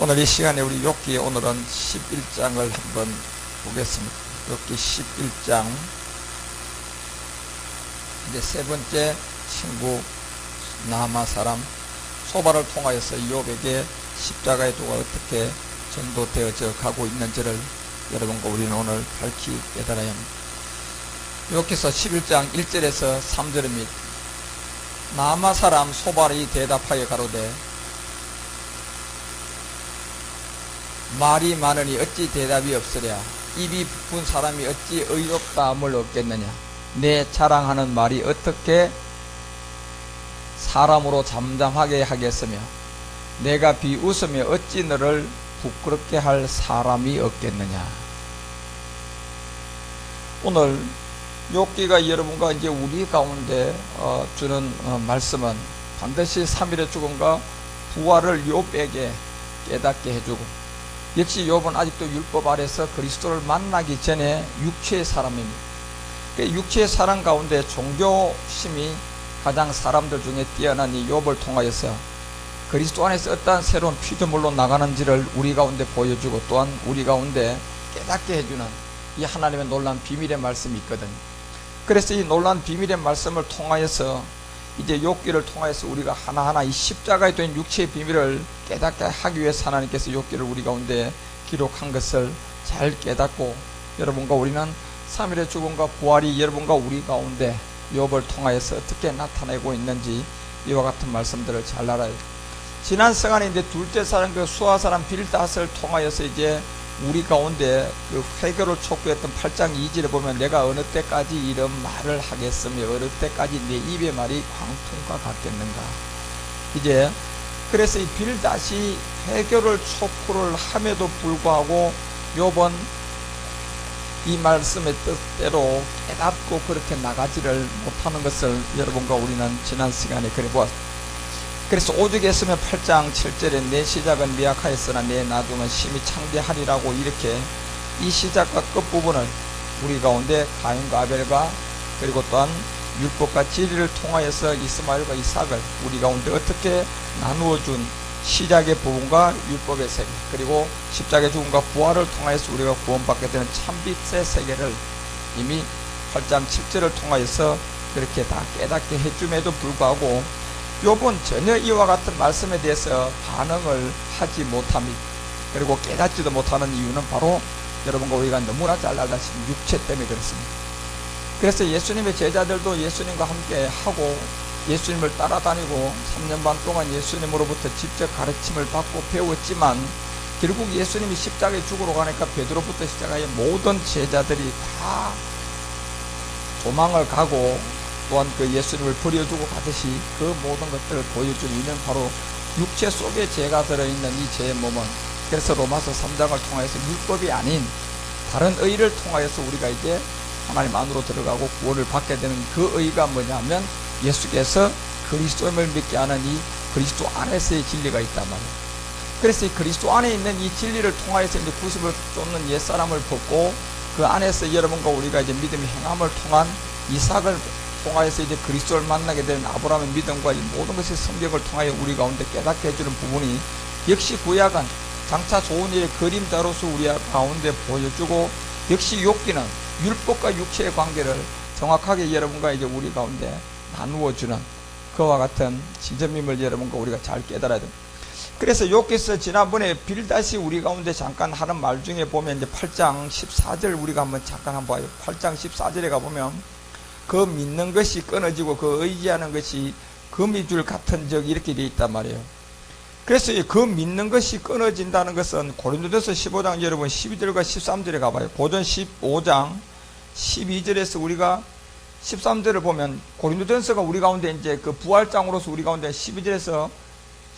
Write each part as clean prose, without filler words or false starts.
오늘 이 시간에 우리 욥기 오늘은 11장을 한번 보겠습니다. 욥기 11장 이제 세 번째 친구 나아마 사람 소바를 통하여서 욥에게 십자가의 도가 어떻게 전도되어져 가고 있는지를 여러분과 우리는 오늘 밝히 깨달아야 합니다. 욥기서 11장 1절에서 3절입니다. 나아마 사람 소발이 대답하여 가로되 말이 많으니 어찌 대답이 없으랴. 입이 부푼 사람이 어찌 의롭다함을 얻겠느냐. 내 자랑하는 말이 어떻게 사람으로 잠잠하게 하겠으며 내가 비웃으며 어찌 너를 부끄럽게 할 사람이 없겠느냐. 오늘 욥기가 여러분과 이제 우리 가운데 주는 말씀은 반드시 3일의 죽음과 부활을 욥에게 깨닫게 해주고, 역시 욥은 아직도 율법 아래서 그리스도를 만나기 전에 육체의 사람입니다. 육체의 사람 가운데 종교심이 가장 사람들 중에 뛰어난 이 욥을 통하여서 그리스도 안에서 어떠한 새로운 피조물로 나가는지를 우리 가운데 보여주고, 또한 우리 가운데 깨닫게 해주는 이 하나님의 놀라운 비밀의 말씀이 있거든요. 그래서 이 놀라운 비밀의 말씀을 통하여서 이제 욥기를 통하여서 우리가 하나하나 이 십자가에 된 육체의 비밀을 깨닫게 하기 위해서 하나님께서 욥기를 우리 가운데 기록한 것을 잘 깨닫고, 여러분과 우리는 3일의 죽음과 부활이 여러분과 우리 가운데 욥을 통하여서 어떻게 나타내고 있는지 이와 같은 말씀들을 잘 알아야 돼요. 지난 시간에 이제 둘째 사람 그 수아 사람 빌닷을 통하여서 이제 우리 가운데 그 회개를 촉구했던 8장 2절에 보면 내가 어느 때까지 이런 말을 하겠으며 어느 때까지 내 입의 말이 광풍과 같겠는가. 이제 그래서 이 빌닷이 회개를 촉구를 함에도 불구하고 욥은 이 말씀의 뜻대로 깨닫고 그렇게 나가지를 못하는 것을 여러분과 우리는 지난 시간에 그래 보았습니다. 그래서 오죽했으면 8장 7절에 내 시작은 미약하였으나 내 나중은 심히 창대하리라고, 이렇게 이 시작과 끝부분을 우리 가운데 가인과 아벨과 그리고 또한 율법과 진리를 통하여서 이스마엘과 이삭을 우리 가운데 어떻게 나누어준 시작의 부분과 율법의 세계, 그리고 십자가의 죽음과 부활을 통하여서 우리가 구원받게 되는 참빛의 세계를 이미 8장 7절을 통하여서 그렇게 다 깨닫게 해줌에도 불구하고 욥은 전혀 이와 같은 말씀에 대해서 반응을 하지 못합니다. 그리고 깨닫지도 못하는 이유는 바로 여러분과 우리가 너무나 잘 알다시피 육체 때문에 그렇습니다. 그래서 예수님의 제자들도 예수님과 함께 하고 예수님을 따라다니고 3년 반 동안 예수님으로부터 직접 가르침을 받고 배웠지만, 결국 예수님이 십자가에 죽으러 가니까 베드로부터 시작하여 모든 제자들이 다 도망을 가고, 또한 그 예수님을 버려주고 가듯이 그 모든 것들을 보여준 이는 바로 육체 속에 죄가 들어있는 이 죄의 몸은, 그래서 로마서 3장을 통하여서 율법이 아닌 다른 의를 통하여서 우리가 이제 하나님 안으로 들어가고 구원을 받게 되는 그 의가 뭐냐면 예수께서 그리스도임을 믿게 하는 이 그리스도 안에서의 진리가 있단 말이에요. 그래서 이 그리스도 안에 있는 이 진리를 통하여서 이제 구습을 쫓는 옛사람을 벗고 그 안에서 여러분과 우리가 이제 믿음의 행함을 통한 이삭을 통하여서 이제 그리스도를 만나게 되는 아브라함의 믿음과 이 모든 것이 성경을 통하여 우리 가운데 깨닫게 해주는 부분이 역시 구약은 장차 좋은 일의 그림자로서 우리 가운데 보여주고, 역시 욥기는 율법과 육체의 관계를 정확하게 여러분과 이제 우리 가운데 나누어주는 그와 같은 지점임을 여러분과 우리가 잘 깨달아야 됩니다. 그래서 욥기서 지난번에 빌닷이 우리 가운데 잠깐 하는 말 중에 보면 이제 8장 14절 우리가 한번 잠깐 한번 봐요. 8장 14절에 가보면 그 믿는 것이 끊어지고 그 의지하는 것이 금이 줄 같은 적이 이렇게 되어 있단 말이에요. 그래서 그 믿는 것이 끊어진다는 것은 고린도전서 15장 여러분 12절과 13절에 가봐요. 고전 15장 12절에서 우리가 13절을 보면 고린도전서가 우리 가운데 이제 그 부활장으로서 우리 가운데 12절에서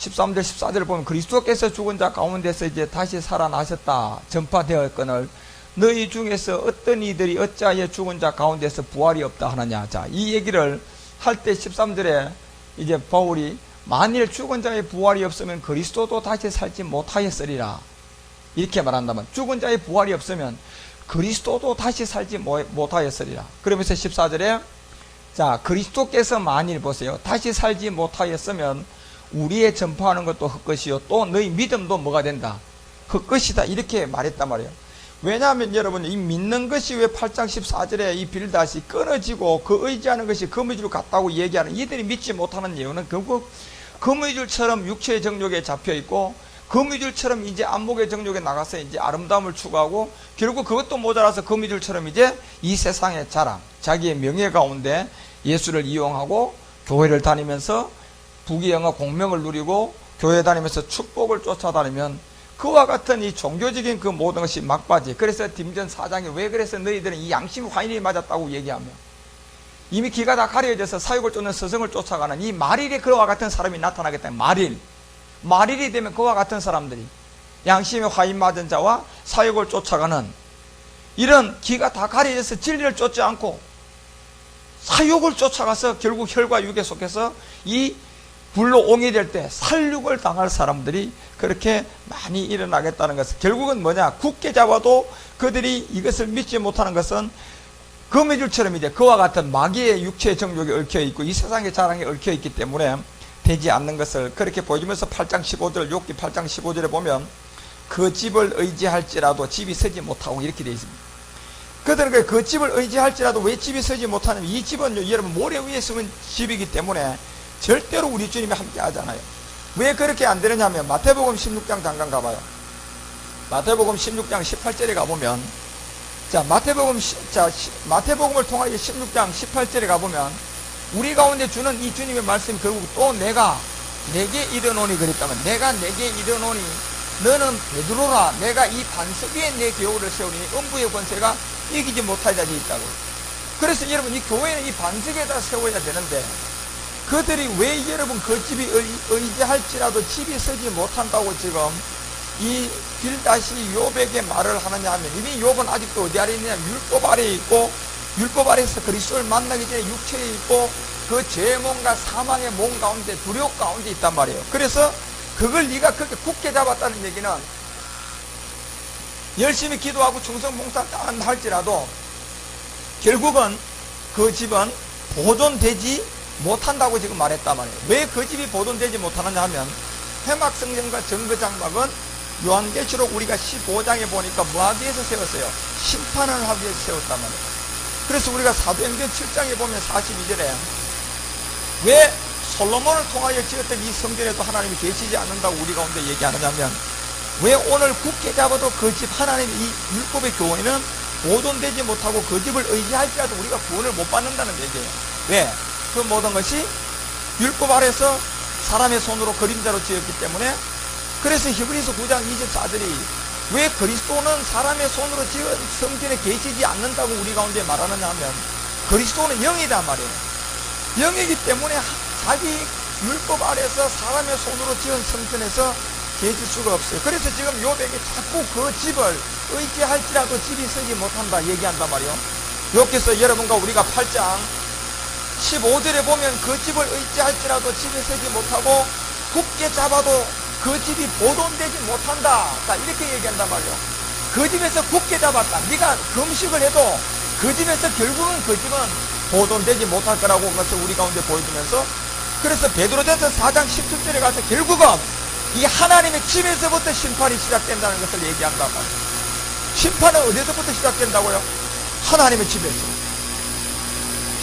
13절 14절을 보면 그리스도께서 죽은 자 가운데서 이제 다시 살아나셨다 전파되었거늘 너희 중에서 어떤 이들이 어찌하여 죽은 자 가운데서 부활이 없다 하느냐. 자, 이 얘기를 할 때 13절에 이제 바울이 만일 죽은 자의 부활이 없으면 그리스도도 다시 살지 못하였으리라 이렇게 말한다면, 죽은 자의 부활이 없으면 그리스도도 다시 살지 못하였으리라. 그러면서 14절에 자, 그리스도께서 만일 보세요 다시 살지 못하였으면 우리의 전파하는 것도 헛것이요 또 너희 믿음도 뭐가 된다? 헛것이다. 이렇게 말했단 말이에요. 왜냐하면 여러분 이 믿는 것이 왜 8장 14절에 이 빌닷이 끊어지고 그 의지하는 것이 거미줄 같다고 얘기하는 이들이 믿지 못하는 이유는 결국 거미줄처럼 육체의 정욕에 잡혀있고 거미줄처럼 이제 안목의 정욕에 나가서 이제 아름다움을 추구하고 결국 그것도 모자라서 거미줄처럼 이제 이 세상의 자랑, 자기의 명예 가운데 예수를 이용하고 교회를 다니면서 부귀영화 공명을 누리고 교회 다니면서 축복을 쫓아다니면 그와 같은 이 종교적인 그 모든 것이 막바지. 그래서 딤전 4장에 왜 그래서 너희들은 이 양심 화인이 맞았다고 얘기하며 이미 기가 다 가려져서 사육을 쫓는 스승을 쫓아가는 이 말일에 그와 같은 사람이 나타나겠다. 말일이 되면 그와 같은 사람들이 양심의 화인 맞은 자와 사육을 쫓아가는 이런 기가 다 가려져서 진리를 쫓지 않고 사육을 쫓아가서 결국 혈과 육에 속해서 이 불로 옹이 될 때 살육을 당할 사람들이 그렇게 많이 일어나겠다는 것은 결국은 뭐냐? 굳게 잡아도 그들이 이것을 믿지 못하는 것은 거미줄처럼 이제 그와 같은 마귀의 육체의 정욕에 얽혀있고 이 세상의 자랑에 얽혀있기 때문에 되지 않는 것을 그렇게 보여주면서 8장 15절 욥기 8장 15절에 보면 그 집을 의지할지라도 집이 서지 못하고 이렇게 되어 있습니다. 그들은 그 집을 의지할지라도 왜 집이 서지 못하냐면 이 집은 여러분 모래 위에 숨은 집이기 때문에 절대로 우리 주님이 함께 하잖아요. 왜 그렇게 안 되느냐면 마태복음 16장 잠깐 가봐요. 마태복음 16장 18절에 가보면 마태복음을 통하여 16장 18절에 가보면 우리 가운데 주는 이 주님의 말씀이 결국 또 내가 내게 이르노니 그랬다면 내가 내게 이르노니 너는 베드로라 내가 이 반석 위에 내 교회를 세우니 음부의 권세가 이기지 못할 자들이 있다고. 그래서 여러분 이 교회는 이 반석에다 세워야 되는데 그들이 왜 여러분 그 집이 의지할지라도 집이 서지 못한다고 지금 이 빌닷이 욥에게 말을 하느냐 하면 이미 욥은 아직도 어디 아래 있느냐 율법 아래에 있고 율법 아래에서 그리스도를 만나기 전에 육체에 있고 그 죄의 몸과 사망의 몸 가운데 두려움 가운데 있단 말이에요. 그래서 그걸 네가 그렇게 굳게 잡았다는 얘기는 열심히 기도하고 충성 봉사 다 할지라도 결국은 그 집은 보존되지 못한다고 지금 말했단 말이에요. 왜 그 집이 보존되지 못하느냐 하면 회막성전과 정거장막은 요한계시록 우리가 15장에 보니까 뭐 하기 위해서 세웠어요? 심판을 하기 위해서 세웠단 말이에요. 그래서 우리가 사도행전 7장에 보면 42절에 왜 솔로몬을 통하여 지었던 이 성전에도 하나님이 계시지 않는다고 우리 가운데 얘기하느냐면 왜 오늘 굳게 잡아도 그 집 하나님의 이 율법의 교회는 보존되지 못하고 그 집을 의지할지라도 우리가 구원을 못 받는다는 얘기예요. 왜? 그 모든 것이 율법 아래서 사람의 손으로 그림자로 지었기 때문에 그래서 히브리서 9장 24절이 왜 그리스도는 사람의 손으로 지은 성전에 계시지 않는다고 우리 가운데 말하느냐 하면 그리스도는 영이란 말이에요. 영이기 때문에 자기 율법 아래서 사람의 손으로 지은 성전에서 계실 수가 없어요. 그래서 지금 욥에게 자꾸 그 집을 의지할지라도 집이 서지 못한다 얘기한단 말이에요. 욥기서 여러분과 우리가 8장 15절에 보면 그 집을 의지할지라도 집이 서지 못하고 굳게 잡아도 그 집이 보존되지 못한다. 자, 이렇게 얘기한단 말이에요. 그 집에서 굳게 잡았다. 네가 금식을 해도 그 집에서 결국은 그 집은 보존되지 못할 거라고 그것을 우리 가운데 보여주면서 그래서 베드로전서 4장 17절에 가서 결국은 이 하나님의 집에서부터 심판이 시작된다는 것을 얘기한단 말이에요. 심판은 어디서부터 시작된다고요? 하나님의 집에서.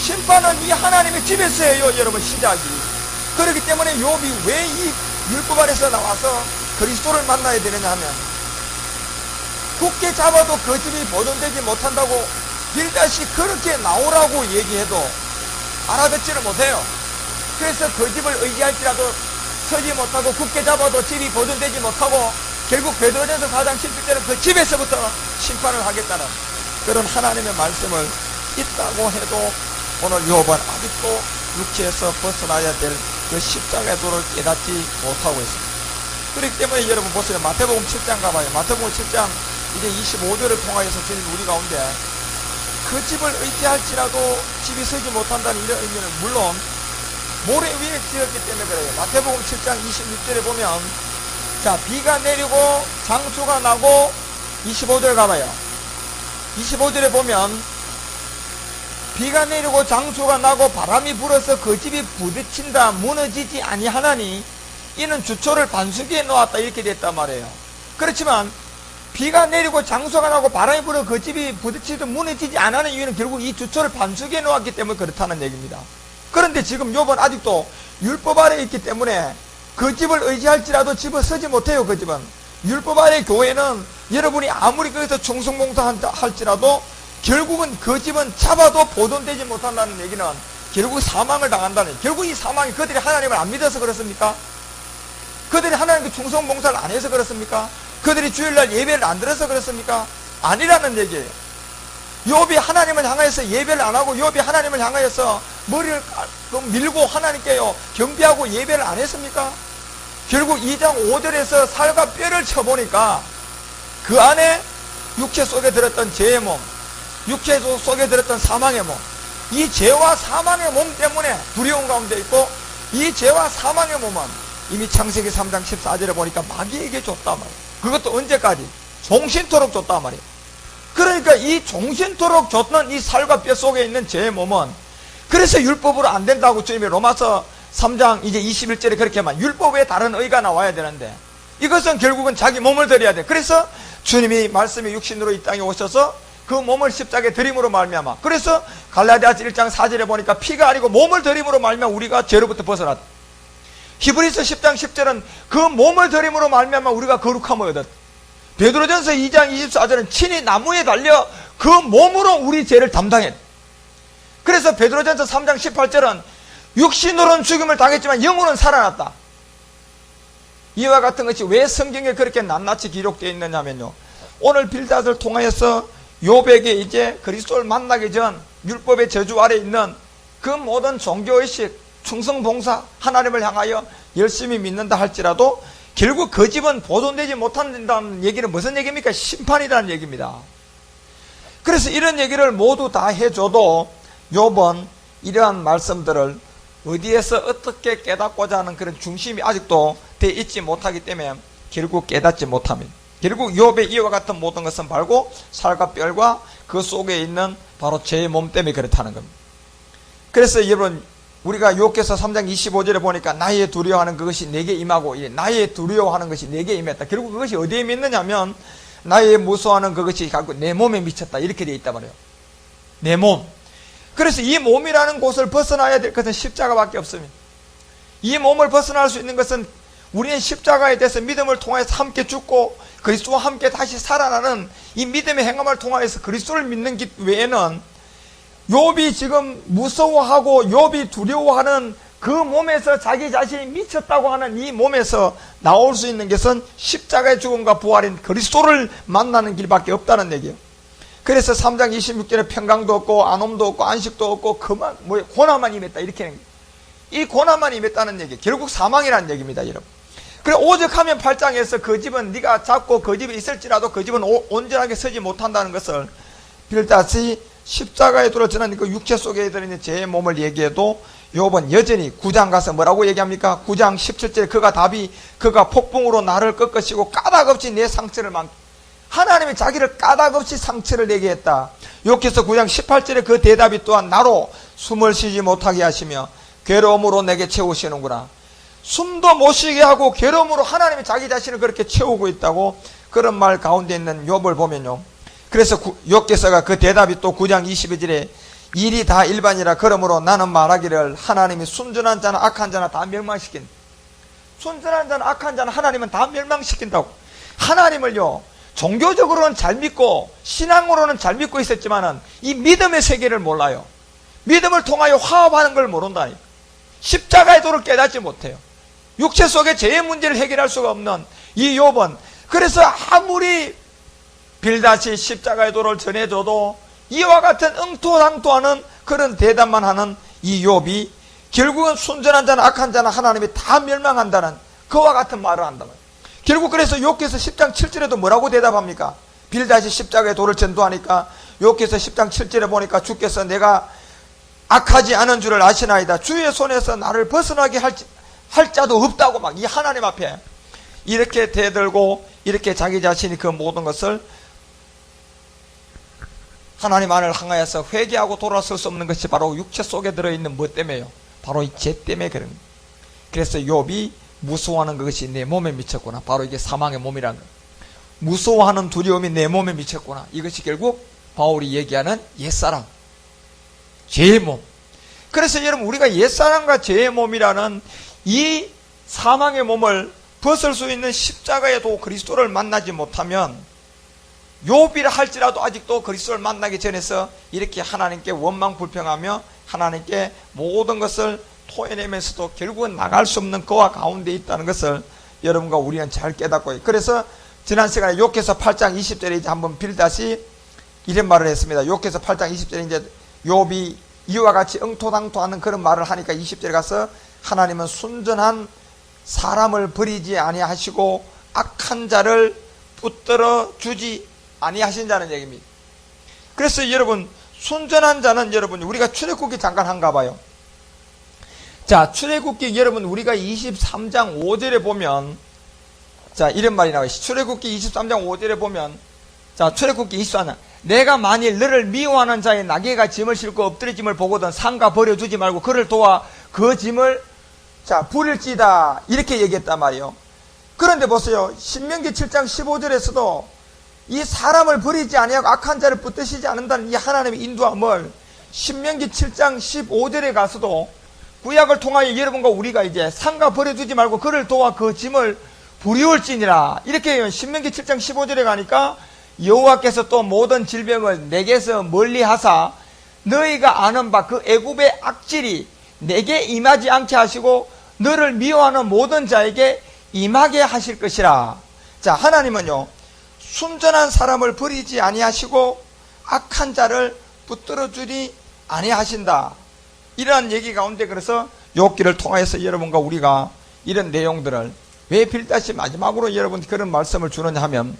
심판은 이 하나님의 집에서예요, 여러분, 시작이. 그렇기 때문에 욥이 왜 이 율법 아래서 나와서 그리스도를 만나야 되느냐 하면 굳게 잡아도 그 집이 보존되지 못한다고 빌닷이 그렇게 나오라고 얘기해도 알아듣지를 못해요. 그래서 그 집을 의지할지라도 서지 못하고 굳게 잡아도 집이 보존되지 못하고 결국 베드로전서 4장 17절은 그 집에서부터 심판을 하겠다는 그런 하나님의 말씀을 있다고 해도 오늘 욥은 아직도 육체에서 벗어나야 될 그 십자가의 도를 깨닫지 못하고 있습니다. 그렇기 때문에 여러분 보세요. 마태복음 7장 가봐요. 마태복음 7장 이제 25절을 통하여서 주님 우리 가운데 그 집을 의지할지라도 집이 서지 못한다는 이런 의미는 물론 모래 위에 지었기 때문에 그래요. 마태복음 7장 26절에 보면 자 비가 내리고 장수가 나고 25절 가봐요. 25절에 보면 비가 내리고 장수가 나고 바람이 불어서 그 집이 부딪힌다 무너지지 아니하나니 이는 주초를 반수기에 놓았다 이렇게 됐단 말이에요. 그렇지만 비가 내리고 장수가 나고 바람이 불어 그 집이 부딪히도 무너지지 않는 이유는 결국 이 주초를 반수기에 놓았기 때문에 그렇다는 얘기입니다. 그런데 지금 욥은 아직도 율법 아래에 있기 때문에 그 집을 의지할지라도 집을 서지 못해요. 그 집은 율법 아래 교회는 여러분이 아무리 거기서 충성봉사할지라도 결국은 그 집은 잡아도 보존되지 못한다는 얘기는 결국 사망을 당한다는 얘기. 결국 이 사망이 그들이 하나님을 안 믿어서 그렇습니까? 그들이 하나님께 충성봉사를 안 해서 그렇습니까? 그들이 주일날 예배를 안 들어서 그렇습니까? 아니라는 얘기예요. 욥이 하나님을 향하여서 예배를 안 하고 욥이 하나님을 향하여서 머리를 밀고 하나님께요 경배하고 예배를 안 했습니까? 결국 2장 5절에서 살과 뼈를 쳐보니까 그 안에 육체 속에 들었던 죄의 몸, 육체 속에 들었던 사망의 몸, 이 죄와 사망의 몸 때문에 두려운 가운데 있고, 이 죄와 사망의 몸은 이미 창세기 3장 14절에 보니까 마귀에게 줬단 말이에요. 그것도 언제까지? 종신토록 줬단 말이에요. 그러니까 이 종신토록 줬던 이 살과 뼈 속에 있는 죄의 몸은, 그래서 율법으로 안 된다고 주님이 로마서 3장 이제 21절에 그렇게 말, 율법에 다른 의가 나와야 되는데 이것은 결국은 자기 몸을 드려야 돼. 그래서 주님이 말씀이 육신으로 이 땅에 오셔서 그 몸을 십자가에 드림으로 말미암아, 그래서 갈라디아서 1장 4절에 보니까 피가 아니고 몸을 드림으로 말미암아 우리가 죄로부터 벗어났다. 히브리서 10장 10절은 그 몸을 드림으로 말미암아 우리가 거룩함을 얻었다. 베드로전서 2장 24절은 친히 나무에 달려 그 몸으로 우리 죄를 담당했다. 그래서 베드로전서 3장 18절은 육신으로는 죽음을 당했지만 영으로는 살아났다. 이와 같은 것이 왜 성경에 그렇게 낱낱이 기록되어 있느냐면요, 오늘 빌닷을 통하여서 욥에게 이제 그리스도를 만나기 전 율법의 저주 아래 있는 그 모든 종교의식, 충성봉사, 하나님을 향하여 열심히 믿는다 할지라도 결국 그 집은 보존되지 못한다는 얘기는 무슨 얘기입니까? 심판이라는 얘기입니다. 그래서 이런 얘기를 모두 다 해줘도 욥은 이러한 말씀들을 어디에서 어떻게 깨닫고자 하는 그런 중심이 아직도 돼 있지 못하기 때문에 결국 깨닫지 못합니다. 결국 욥의 이와 같은 모든 것은 바로 살과 뼈와 그 속에 있는 바로 죄의 몸 때문에 그렇다는 겁니다. 그래서 여러분, 우리가 욥기서 3장 25절에 보니까 나의 두려워하는 그것이 내게 임하고, 나의 두려워하는 것이 내게 임했다. 결국 그것이 어디에 있느냐면 나의 무서워하는 그것이 결국 내 몸에 미쳤다 이렇게 되어 있단 말이에요. 내 몸. 그래서 이 몸이라는 곳을 벗어나야 될 것은 십자가밖에 없습니다. 이 몸을 벗어날 수 있는 것은 우리는 십자가에 대해서 믿음을 통해서 함께 죽고 그리스도와 함께 다시 살아나는 이 믿음의 행함을 통해서 그리스도를 믿는 것 외에는 욥이 지금 무서워하고 욥이 두려워하는 그 몸에서 자기 자신이 미쳤다고 하는 이 몸에서 나올 수 있는 것은 십자가의 죽음과 부활인 그리스도를 만나는 길밖에 없다는 얘기예요. 그래서 3장 26절에 평강도 없고 안옴도 없고 안식도 없고 고난만 임했다 이렇게, 이 고난만 임했다는 얘기, 결국 사망이라는 얘기입니다, 여러분. 그래 오죽하면 8장에서 그 집은 네가 잡고 그 집에 있을지라도 그 집은 온전하게 서지 못한다는 것을 빌닷이 십자가에 들어지는 그 육체 속에 들어있는 제 몸을 얘기해도 욥은 여전히 9장 가서 뭐라고 얘기합니까? 9장 17절에 그가 폭풍으로 나를 꺾으시고 까닭없이 내 상처를 하나님이 자기를 까닭없이 상처를 내게 했다. 욥기서 9장 18절에 그 대답이 또한 나로 숨을 쉬지 못하게 하시며 괴로움으로 내게 채우시는구나. 숨도 못 쉬게 하고 괴로움으로 하나님이 자기 자신을 그렇게 채우고 있다고, 그런 말 가운데 있는 욥을 보면요, 그래서 욥기서가 그 대답이 또 9장 22절에 일이 다 일반이라 그러므로 나는 말하기를 하나님이 순전한 자나 악한 자나 다 멸망시킨, 순전한 자나 악한 자나 하나님은 다 멸망시킨다고. 하나님을요 종교적으로는 잘 믿고 신앙으로는 잘 믿고 있었지만은 이 믿음의 세계를 몰라요. 믿음을 통하여 화합하는 걸 모른다니까. 십자가의 도를 깨닫지 못해요. 육체 속의 죄의 문제를 해결할 수가 없는 이 욥은, 그래서 아무리 빌닷이 십자가의 도를 전해줘도 이와 같은 응토당토하는 그런 대답만 하는 이 욥이 결국은 순전한 자나 악한 자나 하나님이 다 멸망한다는 그와 같은 말을 한다. 결국 그래서 욥기서 10장 7절에도 뭐라고 대답합니까? 빌닷이 십자가의 도를 전도하니까 욥기서 10장 7절에 보니까 주께서 내가 악하지 않은 줄을 아시나이다. 주의 손에서 나를 벗어나게 할 자도 없다고 막 이 하나님 앞에 이렇게 대들고 이렇게 자기 자신이 그 모든 것을 하나님 안을 향하여서 회개하고 돌아설 수 없는 것이 바로 육체 속에 들어있는 뭐 때문에요? 바로 이 죄 때문에 그런 거예요. 그래서 욥이 무서워하는 그것이 내 몸에 미쳤구나. 바로 이게 사망의 몸이라는 거예요. 무서워하는 두려움이 내 몸에 미쳤구나. 이것이 결국 바울이 얘기하는 옛사람, 죄의 몸. 그래서 여러분, 우리가 옛사람과 죄의 몸이라는 이 사망의 몸을 벗을 수 있는 십자가에도 그리스도를 만나지 못하면, 욥이라 할지라도 아직도 그리스도를 만나기 전에서 이렇게 하나님께 원망불평하며 하나님께 모든 것을 토해내면서도 결국은 나갈 수 없는 그와 가운데 있다는 것을 여러분과 우리는 잘 깨닫고 있어요. 그래서 지난 시간에 욥기서 8장 20절에 이제 한번 빌다시 이런 말을 했습니다. 욥기서 8장 20절에 이제 욥이 이와 같이 응토당토하는 그런 말을 하니까 20절에 가서 하나님은 순전한 사람을 버리지 아니하시고 악한 자를 붙들어 주지 아니하신다는 얘기입니다. 그래서 여러분, 순전한 자는 여러분, 우리가 출애굽기 잠깐 한가 봐요. 자, 출애굽기 여러분, 우리가 23장 5절에 보면, 자, 이런 말이 나와요. 출애굽기 23장 5절에 보면, 자, 출애굽기 24장, 내가 만일 너를 미워하는 자의 나귀가 짐을 싣고 엎드려짐을 보거든 삼가 버려두지 말고 그를 도와 그 짐을 부릴지다, 이렇게 얘기했단 말이에요. 그런데 보세요. 신명기 7장 15절에서도 이 사람을 버리지 아니하고 악한 자를 붙드시지 않는다는 이 하나님의 인도함을 신명기 7장 15절에 가서도 구약을 통하여 여러분과 우리가 이제 삼가 버려두지 말고 그를 도와 그 짐을 부리올지니라, 이렇게 신명기 7장 15절에 가니까 여호와께서 또 모든 질병을 내게서 멀리하사 너희가 아는 바 그 애굽의 악질이 내게 임하지 않게 하시고 너를 미워하는 모든 자에게 임하게 하실 것이라. 자, 하나님은요, 순전한 사람을 버리지 아니하시고 악한 자를 붙들어 주리 아니하신다, 이러한 얘기 가운데, 그래서 욥기를 통하여서 여러분과 우리가 이런 내용들을 왜 빌다시 마지막으로 여러분 그런 말씀을 주느냐 하면,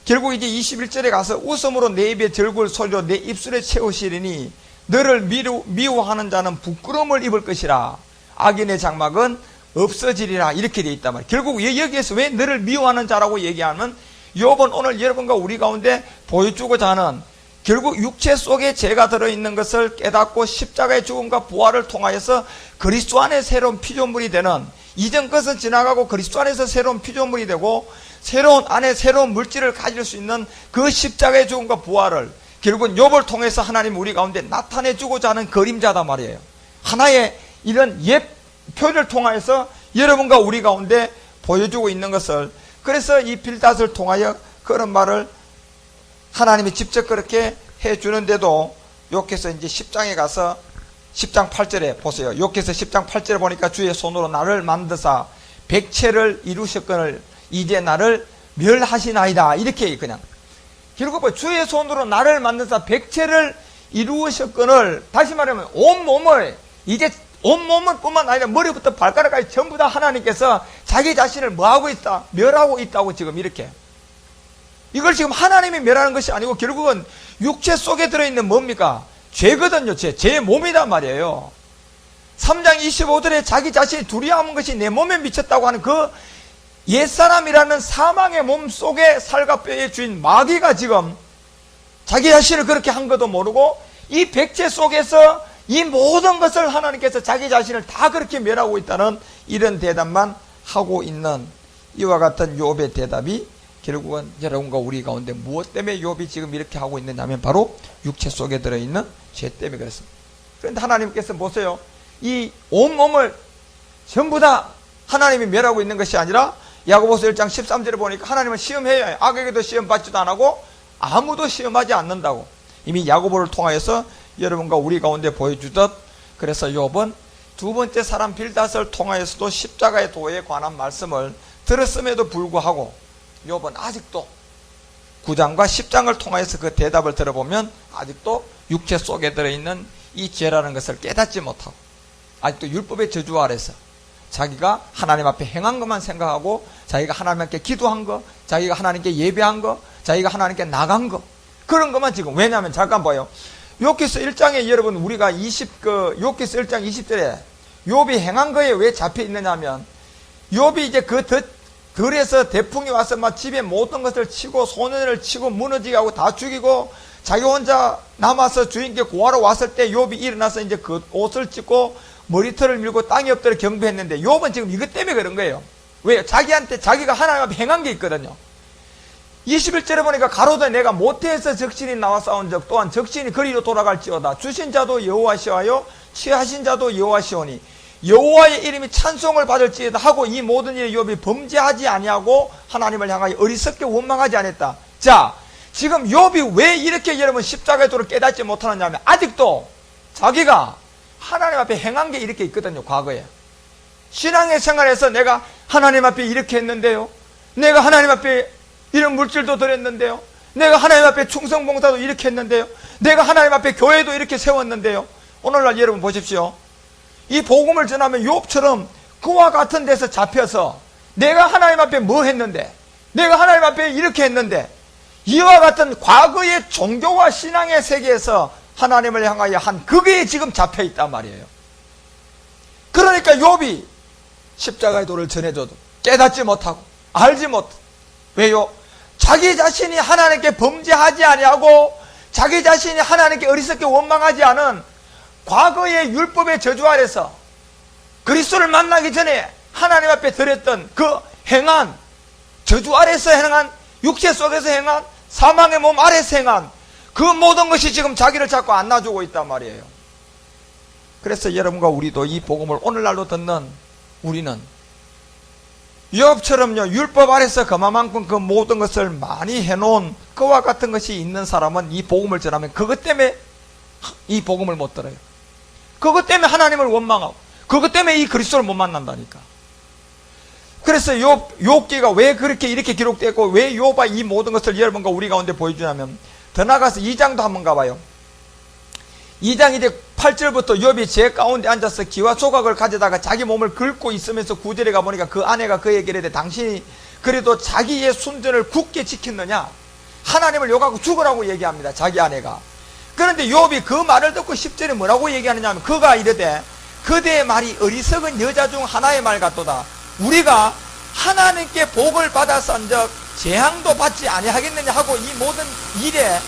결국 이제 21절에 가서 웃음으로 내 입에 절굴 소리로 내 입술에 채우시리니 너를 미워하는 자는 부끄러움을 입을 것이라, 악인의 장막은 없어지리라, 이렇게 되어 있단 말이에요. 결국 여기에서 왜 너를 미워하는 자라고 얘기하면, 욥은 오늘 여러분과 우리 가운데 보여주고자 하는, 결국 육체 속에 죄가 들어있는 것을 깨닫고 십자가의 죽음과 부활을 통하여서 그리스도 안에 새로운 피조물이 되는, 이전 것은 지나가고 그리스도 안에서 새로운 피조물이 되고 새로운 안에 새로운 물질을 가질 수 있는 그 십자가의 죽음과 부활을 결국은 욥을 통해서 하나님 우리 가운데 나타내주고자 하는 그림자다 말이에요. 하나의 이런 옛 표를 통하여서 여러분과 우리 가운데 보여주고 있는 것을, 그래서 이 빌닷을 통하여 그런 말을 하나님이 직접 그렇게 해주는데도, 욥기서 이제 10장에 가서 10장 8절에 보세요. 욥기서 10장 8절에 보니까 주의 손으로 나를 만드사 백체를 이루셨거늘 이제 나를 멸하시나이다, 이렇게 그냥 결국 주의 손으로 나를 만드사 백체를 이루셨거늘, 다시 말하면 온몸을, 이제 온몸을 뿐만 아니라 머리부터 발가락까지 전부 다 하나님께서 자기 자신을 뭐하고 있다? 멸하고 있다고, 지금 이렇게. 이걸 지금 하나님이 멸하는 것이 아니고 결국은 육체 속에 들어있는 뭡니까? 죄거든요. 제 몸이란 말이에요. 3장 25절에 자기 자신이 두려워하는 것이 내 몸에 미쳤다고 하는 그 옛사람이라는 사망의 몸 속에 살과 뼈의 주인 마귀가 지금 자기 자신을 그렇게 한 것도 모르고 이 백체 속에서 이 모든 것을 하나님께서 자기 자신을 다 그렇게 멸하고 있다는 이런 대답만 하고 있는 이와 같은 욥의 대답이 결국은 여러분과 우리 가운데 무엇 때문에 욥이 지금 이렇게 하고 있느냐면 바로 육체 속에 들어있는 죄 때문에 그렇습니다. 그런데 하나님께서 보세요. 이 온몸을 전부 다 하나님이 멸하고 있는 것이 아니라 야고보서 1장 13절에 보니까 하나님은 시험해야 악에게도 시험 받지도 않고 아무도 시험하지 않는다고 이미 야고보를 통하여서 여러분과 우리 가운데 보여주듯, 그래서 욥은 두 번째 사람 빌닷을 통하여서도 십자가의 도에 관한 말씀을 들었음에도 불구하고 욥은 아직도 9장과 10장을 통하여서 그 대답을 들어보면 아직도 육체 속에 들어있는 이 죄라는 것을 깨닫지 못하고 아직도 율법의 저주 아래서 자기가 하나님 앞에 행한 것만 생각하고 자기가 하나님께 기도한 거, 자기가 하나님께 예배한 거, 자기가 하나님께 나간 거, 그런 것만 지금. 왜냐하면 잠깐 봐요. 욥기서 1장에 여러분 우리가 욥기서 1장 20절에 욥이 행한 거에 왜 잡혀 있느냐 하면, 욥이 이제 그 들에서 대풍이 와서 막 집에 모든 것을 치고 소년을 치고 무너지게 하고 다 죽이고 자기 혼자 남아서 주인께 구하러 왔을 때 욥이 일어나서 이제 그 옷을 찢고 머리털을 밀고 땅에 엎드려 경배했는데, 욥은 지금 이것 때문에 그런 거예요. 왜? 자기한테 자기가 하나님 앞에 행한 게 있거든요. 21절에 보니까 가로되 내가 모태에서 적신이 나와 싸운 적 또한 적신이 그리로 돌아갈지어다. 주신 자도 여호와시하여 취하신 자도 여호와시오니 여호와의 이름이 찬송을 받을지어다 하고 이 모든 일에 욥이 범죄하지 아니하고 하나님을 향하여 어리석게 원망하지 않았다. 자, 지금 욥이 왜 이렇게 여러분 십자가의 도를 깨닫지 못하느냐 하면 아직도 자기가 하나님 앞에 행한 게 이렇게 있거든요. 과거에 신앙의 생활에서 내가 하나님 앞에 이렇게 했는데요, 내가 하나님 앞에 이런 물질도 드렸는데요, 내가 하나님 앞에 충성봉사도 이렇게 했는데요, 내가 하나님 앞에 교회도 이렇게 세웠는데요. 오늘날 여러분 보십시오. 이 복음을 전하면 욥처럼 그와 같은 데서 잡혀서 내가 하나님 앞에 뭐 했는데, 내가 하나님 앞에 이렇게 했는데, 이와 같은 과거의 종교와 신앙의 세계에서 하나님을 향하여 한 그게 지금 잡혀있단 말이에요. 그러니까 욥이 십자가의 도를 전해줘도 깨닫지 못하고 알지 못. 왜요? 자기 자신이 하나님께 범죄하지 아니하고 자기 자신이 하나님께 어리석게 원망하지 않은 과거의 율법의 저주 아래서 그리스도를 만나기 전에 하나님 앞에 드렸던 그 행한, 저주 아래서 행한, 육체 속에서 행한, 사망의 몸 아래서 행한 그 모든 것이 지금 자기를 자꾸 안 놔주고 있단 말이에요. 그래서 여러분과 우리도 이 복음을 오늘날로 듣는 우리는 욥처럼요, 율법 아래서 그만큼 그 모든 것을 많이 해놓은 그와 같은 것이 있는 사람은 이 복음을 전하면 그것 때문에 이 복음을 못 들어요. 그것 때문에 하나님을 원망하고 그것 때문에 이 그리스도를 못 만난다니까. 그래서 욥기가 왜 그렇게 이렇게 기록되고 왜 욥이 이 모든 것을 여러분과 우리 가운데 보여주냐면, 더 나가서 2장도 한번 가봐요. 2장 이제 8절부터 욥이 제 가운데 앉아서 기와 조각을 가져다가 자기 몸을 긁고 있으면서 9절에 가보니까 그 아내가 그에게 이르되 당신이 그래도 자기의 순전을 굳게 지켰느냐, 하나님을 욕하고 죽으라고 얘기합니다. 자기 아내가. 그런데 욥이 그 말을 듣고 10절에 뭐라고 얘기하느냐 하면, 그가 이르되 그대의 말이 어리석은 여자 중 하나의 말 같도다. 우리가 하나님께 복을 받았은즉 재앙도 받지 아니하겠느냐 하고 이 모든 일에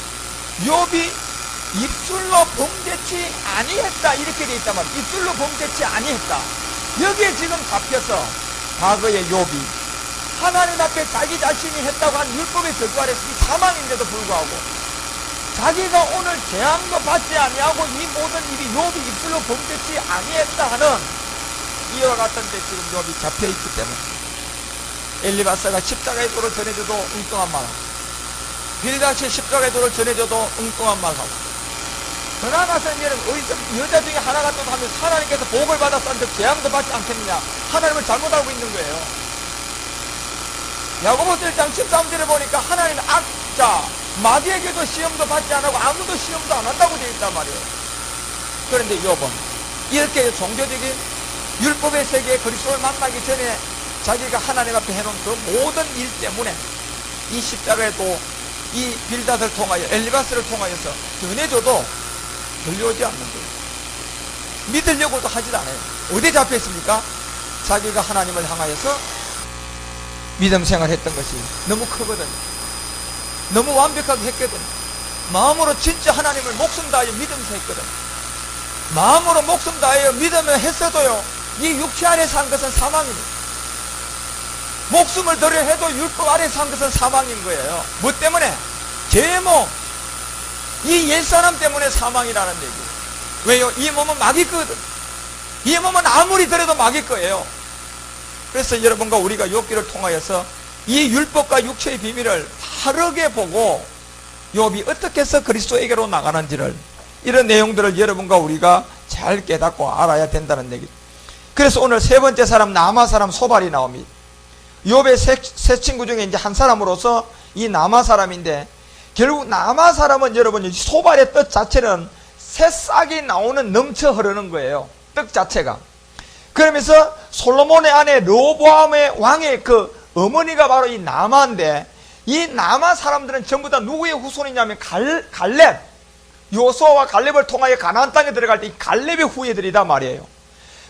욥이 입술로 범죄치 아니했다 이렇게 되어 있단 말이에요. 입술로 범죄치 아니했다. 여기에 지금 잡혀서 과거의 욥이 하나님 앞에 자기 자신이 했다고 한 율법의 저주 아래서 이 사망인데도 불구하고 자기가 오늘 재앙도 받지 아니하고 이 모든 일이 욥이 입술로 범죄치 아니했다 하는 이와 같은 데 지금 욥이 잡혀있기 때문에 엘리바스가 십자가의 도를 전해줘도 엉뚱한 말하고 빌닷이 십자가의 도를 전해줘도 엉뚱한 말하고 더 나아가서는 여자 중에 하나 같다고 하면 하나님께서 복을 받았었는데 재앙도 받지 않겠느냐, 하나님을 잘못 알고 있는 거예요. 야고보서 1장 13절에 보니까 하나님은 악자 마귀에게도 시험도 받지 않고 아무도 시험도 안 한다고 되어 있단 말이에요. 그런데 욥은 이렇게 종교적인 율법의 세계에 그리스도를 만나기 전에 자기가 하나님 앞에 해놓은 그 모든 일 때문에 이 십자가에도 이 빌닷을 통하여 엘리바스를 통하여서 전해줘도 들려오지 않는 거예요. 믿으려고도 하지도 않아요. 어디에 잡혀 있습니까? 자기가 하나님을 향하여서 믿음 생활했던 것이 너무 크거든요. 너무 완벽하게 했거든요. 마음으로 진짜 하나님을 목숨 다하여 믿으면서 했거든요. 마음으로 목숨 다하여 믿으며 했어도요, 이 육체 아래 산 것은 사망입니다. 목숨을 들여 해도 율법 아래 산 것은 사망인 거예요. 뭐 때문에? 죄의 몸, 이 옛사람 때문에 사망이라는 얘기예요. 왜요? 이 몸은 마귀 거거든. 이 몸은 아무리 들여도 마귀 거예요. 그래서 여러분과 우리가 욥기를 통하여서 이 율법과 육체의 비밀을 다르게 보고 욥이 어떻게 해서 그리스도에게로 나가는지를, 이런 내용들을 여러분과 우리가 잘 깨닫고 알아야 된다는 얘기죠. 그래서 오늘 세 번째 사람, 나마 사람 소발이 나옵니다. 욥의 세 친구 중에 이제 한 사람으로서 이 나마 사람인데, 결국 나마 사람은 여러분 소발의 뜻 자체는 새싹이 나오는 넘쳐 흐르는 거예요. 뜻 자체가. 그러면서 솔로몬의 아내 르호보암의 왕의 그 어머니가 바로 이 나마인데, 이 나마 사람들은 전부 다 누구의 후손이냐면 갈렙, 요수아와 갈렙을 통하여 가나안 땅에 들어갈 때 이 갈렙의 후예들이다 말이에요.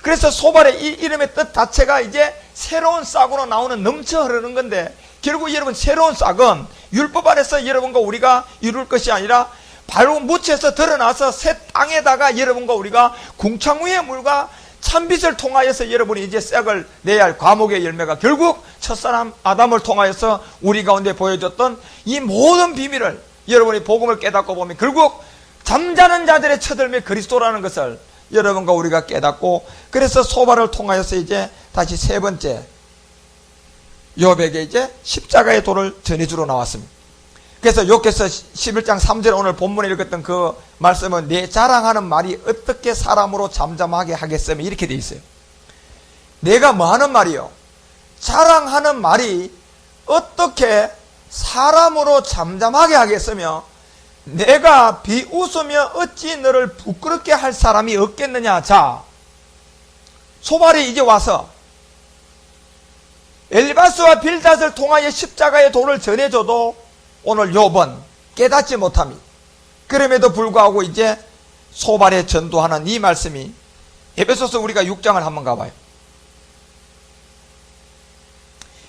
그래서 소발의 이 이름의 뜻 자체가 이제 새로운 싹으로 나오는 넘쳐 흐르는 건데, 결국 여러분 새로운 싹은 율법 아래서 여러분과 우리가 이룰 것이 아니라 바로 묻혀서 드러나서 새 땅에다가 여러분과 우리가 궁창 위의 물과 참빛을 통하여서 여러분이 이제 싹을 내야 할 과목의 열매가 결국 첫사람 아담을 통하여서 우리 가운데 보여줬던 이 모든 비밀을 여러분이 복음을 깨닫고 보면 결국 잠자는 자들의 처들매 그리스도라는 것을 여러분과 우리가 깨닫고, 그래서 소발을 통하여서 이제 다시 세 번째 욥에게 이제 십자가의 도를 전해주러 나왔습니다. 그래서 욥기서 11장 3절 오늘 본문에 읽었던 그 말씀은 내 자랑하는 말이 어떻게 사람으로 잠잠하게 하겠으며 이렇게 돼 있어요. 내가 뭐 하는 말이요? 자랑하는 말이 어떻게 사람으로 잠잠하게 하겠으며 내가 비웃으며 어찌 너를 부끄럽게 할 사람이 없겠느냐. 자, 소발이 이제 와서 엘바스와 빌닷을 통하여 십자가의 도를 전해줘도 오늘 욥은 깨닫지 못합니다. 그럼에도 불구하고 이제 소발에 전도하는 이 말씀이 에베소서 우리가 6장을 한번 가봐요.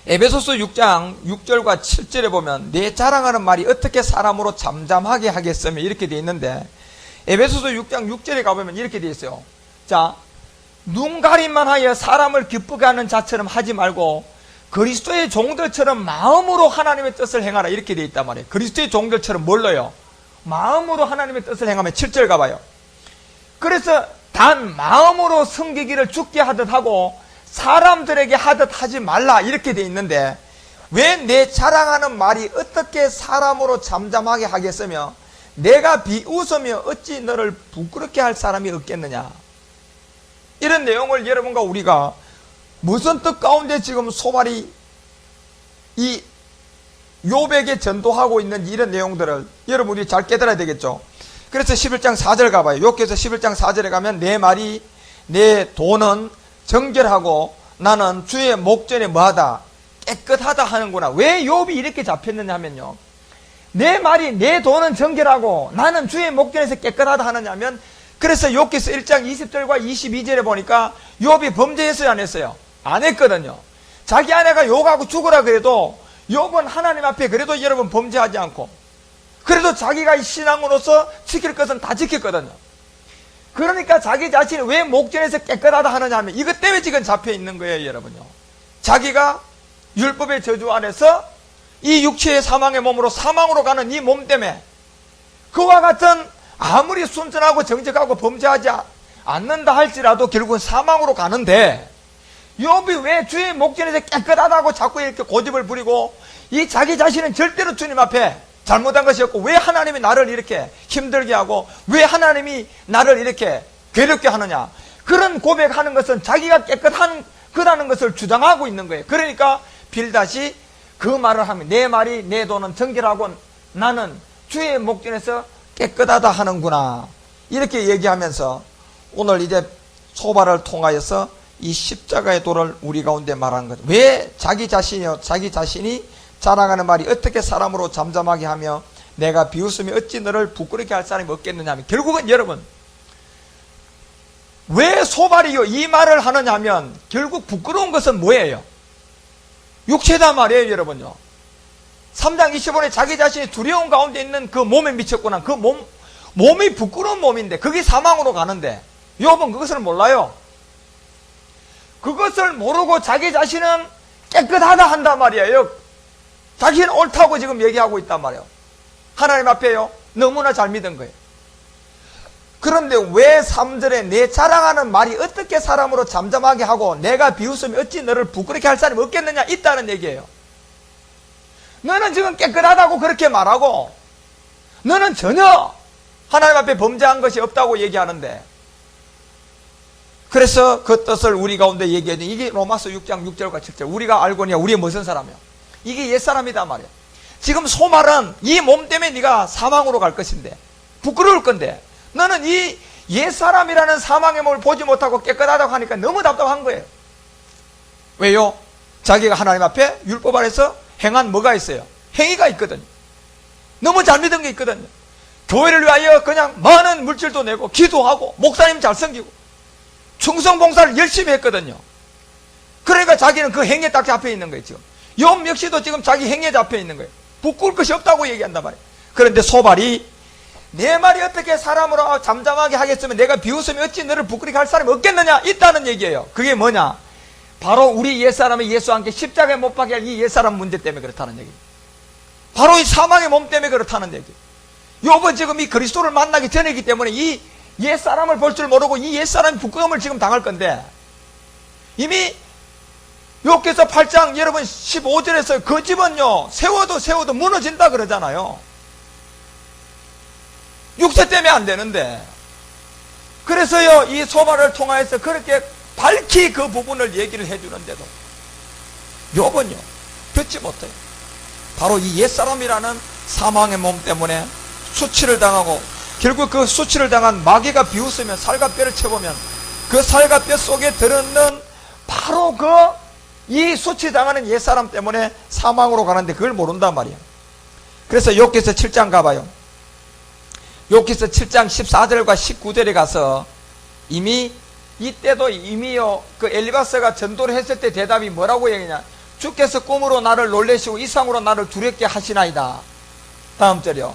에베소서 6장 6절과 7절에 보면 내 자랑하는 말이 어떻게 사람으로 잠잠하게 하겠으며 이렇게 되어 있는데, 에베소서 6장 6절에 가보면 이렇게 되어 있어요. 자, 눈 가림만 하여 사람을 기쁘게 하는 자처럼 하지 말고 그리스도의 종들처럼 마음으로 하나님의 뜻을 행하라 이렇게 되어 있단 말이에요. 그리스도의 종들처럼 뭘로요? 마음으로 하나님의 뜻을 행하면 7절 가봐요. 그래서 단 마음으로 섬기기를 죽게 하듯 하고 사람들에게 하듯 하지 말라 이렇게 되어 있는데, 왜 내 자랑하는 말이 어떻게 사람으로 잠잠하게 하겠으며 내가 비웃으며 어찌 너를 부끄럽게 할 사람이 없겠느냐. 이런 내용을 여러분과 우리가 무슨 뜻 가운데 지금 소발이 이 욥에게 전도하고 있는 이런 내용들을 여러분이 잘 깨달아야 되겠죠. 그래서 11장 4절 가봐요. 욥기서 11장 4절에 가면 내 말이 내 돈은 정결하고 나는 주의 목전에 뭐하다? 깨끗하다 하는구나. 왜 욥이 이렇게 잡혔느냐 하면요, 내 말이 내 돈은 정결하고 나는 주의 목전에서 깨끗하다 하느냐면, 그래서 욥기서 1장 20절과 22절에 보니까 욥이 범죄했어요 안 했어요? 안 했거든요. 자기 아내가 욕하고 죽으라 그래도 욥은 하나님 앞에 그래도 여러분 범죄하지 않고 그래도 자기가 신앙으로서 지킬 것은 다 지켰거든요. 그러니까 자기 자신이 왜 목전에서 깨끗하다 하느냐 하면 이것 때문에 지금 잡혀 있는 거예요 여러분요. 자기가 율법의 저주 안에서 이 육체의 사망의 몸으로 사망으로 가는 이 몸 때문에 그와 같은 아무리 순전하고 정직하고 범죄하지 않는다 할지라도 결국은 사망으로 가는데, 욥이 왜 주의 목전에서 깨끗하다고 자꾸 이렇게 고집을 부리고 이 자기 자신은 절대로 주님 앞에 잘못한 것이 없고 왜 하나님이 나를 이렇게 힘들게 하고 왜 하나님이 나를 이렇게 괴롭게 하느냐, 그런 고백하는 것은 자기가 깨끗한 거라는 것을 주장하고 있는 거예요. 그러니까 빌닷이 그 말을 하면 내 말이 내 돈은 정결하고 나는 주의 목전에서 깨끗하다 하는구나 이렇게 얘기하면서 오늘 이제 소발을 통하여서 이 십자가의 도를 우리 가운데 말하는 거죠. 왜 자기 자신이 자랑하는 말이 어떻게 사람으로 잠잠하게 하며 내가 비웃으며 어찌 너를 부끄럽게 할 사람이 없겠느냐 하면, 결국은 여러분 왜 소발이요 이 말을 하느냐 하면 결국 부끄러운 것은 뭐예요? 육체다 말이에요 여러분요. 3장 25절에 자기 자신이 두려움 가운데 있는 그 몸에 미쳤구나. 그 몸이 부끄러운 몸인데 그게 사망으로 가는데 욥은 그것을 몰라요. 그것을 모르고 자기 자신은 깨끗하다 한단 말이에요. 자기는 옳다고 지금 얘기하고 있단 말이에요. 하나님 앞에요 너무나 잘 믿은 거예요. 그런데 왜 3절에 내 자랑하는 말이 어떻게 사람으로 잠잠하게 하고 내가 비웃으면 어찌 너를 부끄럽게 할 사람이 없겠느냐 있다는 얘기예요. 너는 지금 깨끗하다고 그렇게 말하고 너는 전혀 하나님 앞에 범죄한 것이 없다고 얘기하는데, 그래서 그 뜻을 우리 가운데 얘기해야 돼. 이게 로마서 6장 6절과 7절 우리가 알고니야. 우리 무슨 사람이야? 이게 옛사람이다 말이야. 지금 소말은 이 몸 때문에 네가 사망으로 갈 것인데 부끄러울 건데 너는 이 옛사람이라는 사망의 몸을 보지 못하고 깨끗하다고 하니까 너무 답답한 거예요. 왜요? 자기가 하나님 앞에 율법 안에서 행한 뭐가 있어요? 행위가 있거든요. 너무 잘 믿은 게 있거든요. 교회를 위하여 그냥 많은 물질도 내고 기도하고 목사님 잘 섬기고 충성봉사를 열심히 했거든요. 그러니까 자기는 그 행위에 딱 잡혀 있는 거예요. 지금 욥 역시도 지금 자기 행위에 잡혀 있는 거예요. 부끄러울 것이 없다고 얘기한단 말이에요. 그런데 소발이 내 말이 어떻게 사람으로 잠잠하게 하겠으면 내가 비웃으면 어찌 너를 부끄럽게 할 사람이 없겠느냐? 있다는 얘기예요. 그게 뭐냐? 바로 우리 옛사람이 예수와 함께 십자가에 못 박게 할 이 옛사람 문제 때문에 그렇다는 얘기예요. 바로 이 사망의 몸 때문에 그렇다는 얘기예요. 욥은 지금 이 그리스도를 만나기 전이기 때문에 이 옛사람을 볼 줄 모르고 이 옛사람이 부끄러움을 지금 당할 건데, 이미 욥기서 8장 여러분 15절에서 그 집은요 세워도 무너진다 그러잖아요. 육체 때문에 안 되는데, 그래서요 이 소말을 통하여서 그렇게 밝히 그 부분을 얘기를 해주는데도 욥은요 듣지 못해요. 바로 이 옛사람이라는 사망의 몸 때문에 수치를 당하고, 결국 그 수치를 당한 마귀가 비웃으면 살과 뼈를 쳐보면 그 살과 뼈 속에 들었는 바로 그 이 수치당하는 옛사람 때문에 사망으로 가는데 그걸 모른단 말이에요. 그래서 욥기서 7장 가봐요. 욥기서 7장 14절과 19절에 가서 이미 이때도 이미요 그 엘리바스가 전도를 했을 때 대답이 뭐라고 얘기냐? 주께서 꿈으로 나를 놀래시고 이상으로 나를 두렵게 하시나이다. 다음 절이요.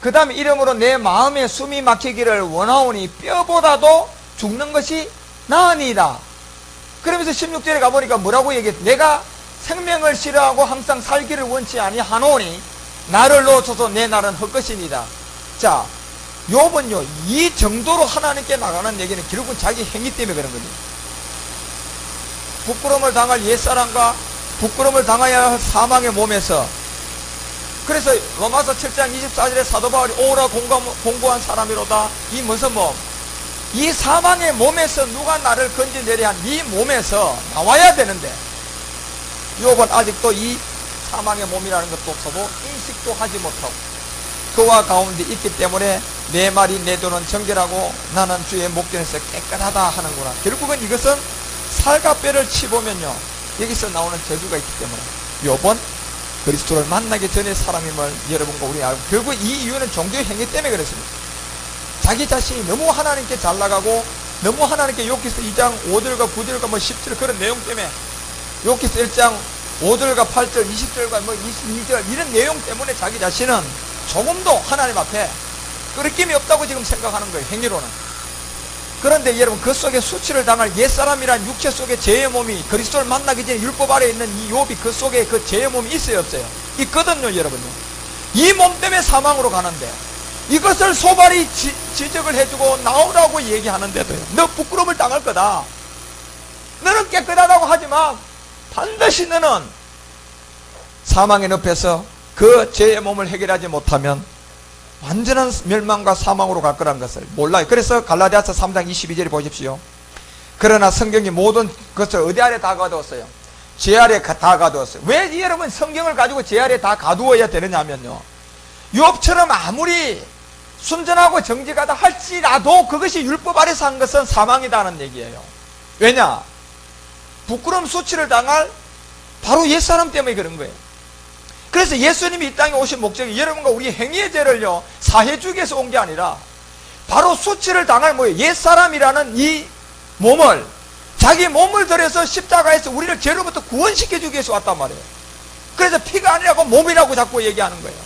그 다음에 이러므로 내 마음에 숨이 막히기를 원하오니 뼈보다도 죽는 것이 나으니이다. 그러면서 16절에 가보니까 뭐라고 얘기했? 내가 생명을 싫어하고 항상 살기를 원치 아니하노니 나를 놓쳐서 내 날은 헛것이니이다. 자, 욥은요 이 정도로 하나님께 나가는 얘기는 결국은 자기 행위 때문에 그런 거죠. 부끄러움을 당할 옛사람과 부끄러움을 당해야 할 사망의 몸에서, 그래서 로마서 7장 24절에 사도 바울이 오라 공고한 사람이로다. 이 무슨 몸? 이 사망의 몸에서 누가 나를 건져내려 한 이 몸에서 나와야 되는데, 욥은 아직도 이 사망의 몸이라는 것도 서도 인식도 하지 못하고 그와 가운데 있기 때문에 내 말이 내 돈은 정결하고 나는 주의 목전에서 깨끗하다 하는구나. 결국은 이것은 살과 뼈를 치보면요 여기서 나오는 저주가 있기 때문에 욥은 그리스도를 만나기 전에 사람임을 여러분과 우리 알고, 결국 이 이유는 종교의 행위 때문에 그렇습니다. 자기 자신이 너무 하나님께 잘 나가고 너무 하나님께 욥기서 2장 5절과 9절과 10절 그런 내용 때문에, 욥기서 1장 5절과 8절 20절과 22절 이런 내용 때문에 자기 자신은 조금도 하나님 앞에 끄리낌이 없다고 지금 생각하는 거예요, 행위로는. 그런데 여러분 그 속에 수치를 당할 옛사람이란 육체 속에 죄의 몸이, 그리스도를 만나기 전에 율법 아래에 있는 이 욥이 그 속에 그 죄의 몸이 있어요 없어요? 있거든요 여러분요. 이 몸 때문에 사망으로 가는데 이것을 소발이 지적을 해주고 나오라고 얘기하는데도요 너 부끄러움을 당할 거다. 너는 깨끗하다고 하지만 반드시 너는 사망의 늪에서 그 죄의 몸을 해결하지 못하면 완전한 멸망과 사망으로 갈 거라는 것을 몰라요. 그래서 갈라디아서 3장 22절에 보십시오. 그러나 성경이 모든 것을 어디 아래 다 가두었어요? 죄 아래 다 가두었어요. 왜 여러분 성경을 가지고 죄 아래 다 가두어야 되느냐면요, 욥처럼 아무리 순전하고 정직하다 할지라도 그것이 율법 아래서 한 것은 사망이다는 얘기예요. 왜냐? 부끄러움 수치를 당할 바로 옛사람 때문에 그런 거예요. 그래서 예수님이 이 땅에 오신 목적이 여러분과 우리 행위의 죄를요 사해주기 위해서 온 게 아니라 바로 수치를 당할 뭐예요? 옛사람이라는 이 몸을, 자기 몸을 들여서 십자가에서 우리를 죄로부터 구원시켜주기 위해서 왔단 말이에요. 그래서 피가 아니라고 몸이라고 자꾸 얘기하는 거예요.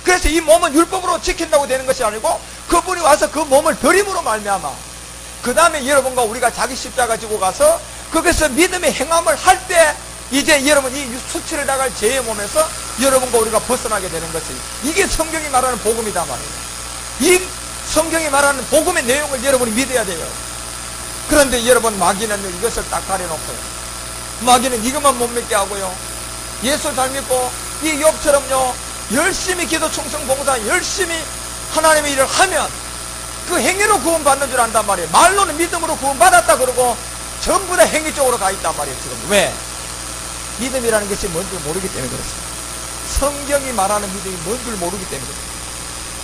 그래서 이 몸은 율법으로 지킨다고 되는 것이 아니고 그분이 와서 그 몸을 버림으로 말미암아 그 다음에 여러분과 우리가 자기 십자가 지고 가서 거기서 믿음의 행함을 할 때 이제 여러분 이 수치를 당할 죄의 몸에서 여러분과 우리가 벗어나게 되는 것이, 이게 성경이 말하는 복음이다 말이에요. 이 성경이 말하는 복음의 내용을 여러분이 믿어야 돼요. 그런데 여러분 마귀는 이것을 딱 가려놓고요, 마귀는 이것만 못 믿게 하고요, 예수 잘 믿고 이 욥처럼요 열심히 기도 충성 봉사 열심히 하나님의 일을 하면 그 행위로 구원받는 줄 안단 말이에요. 말로는 믿음으로 구원받았다 그러고 전부 다 행위 쪽으로 가 있단 말이에요 지금. 왜? 믿음이라는 것이 뭔지 모르기 때문에 그렇습니다. 성경이 말하는 믿음이 뭔지 모르기 때문에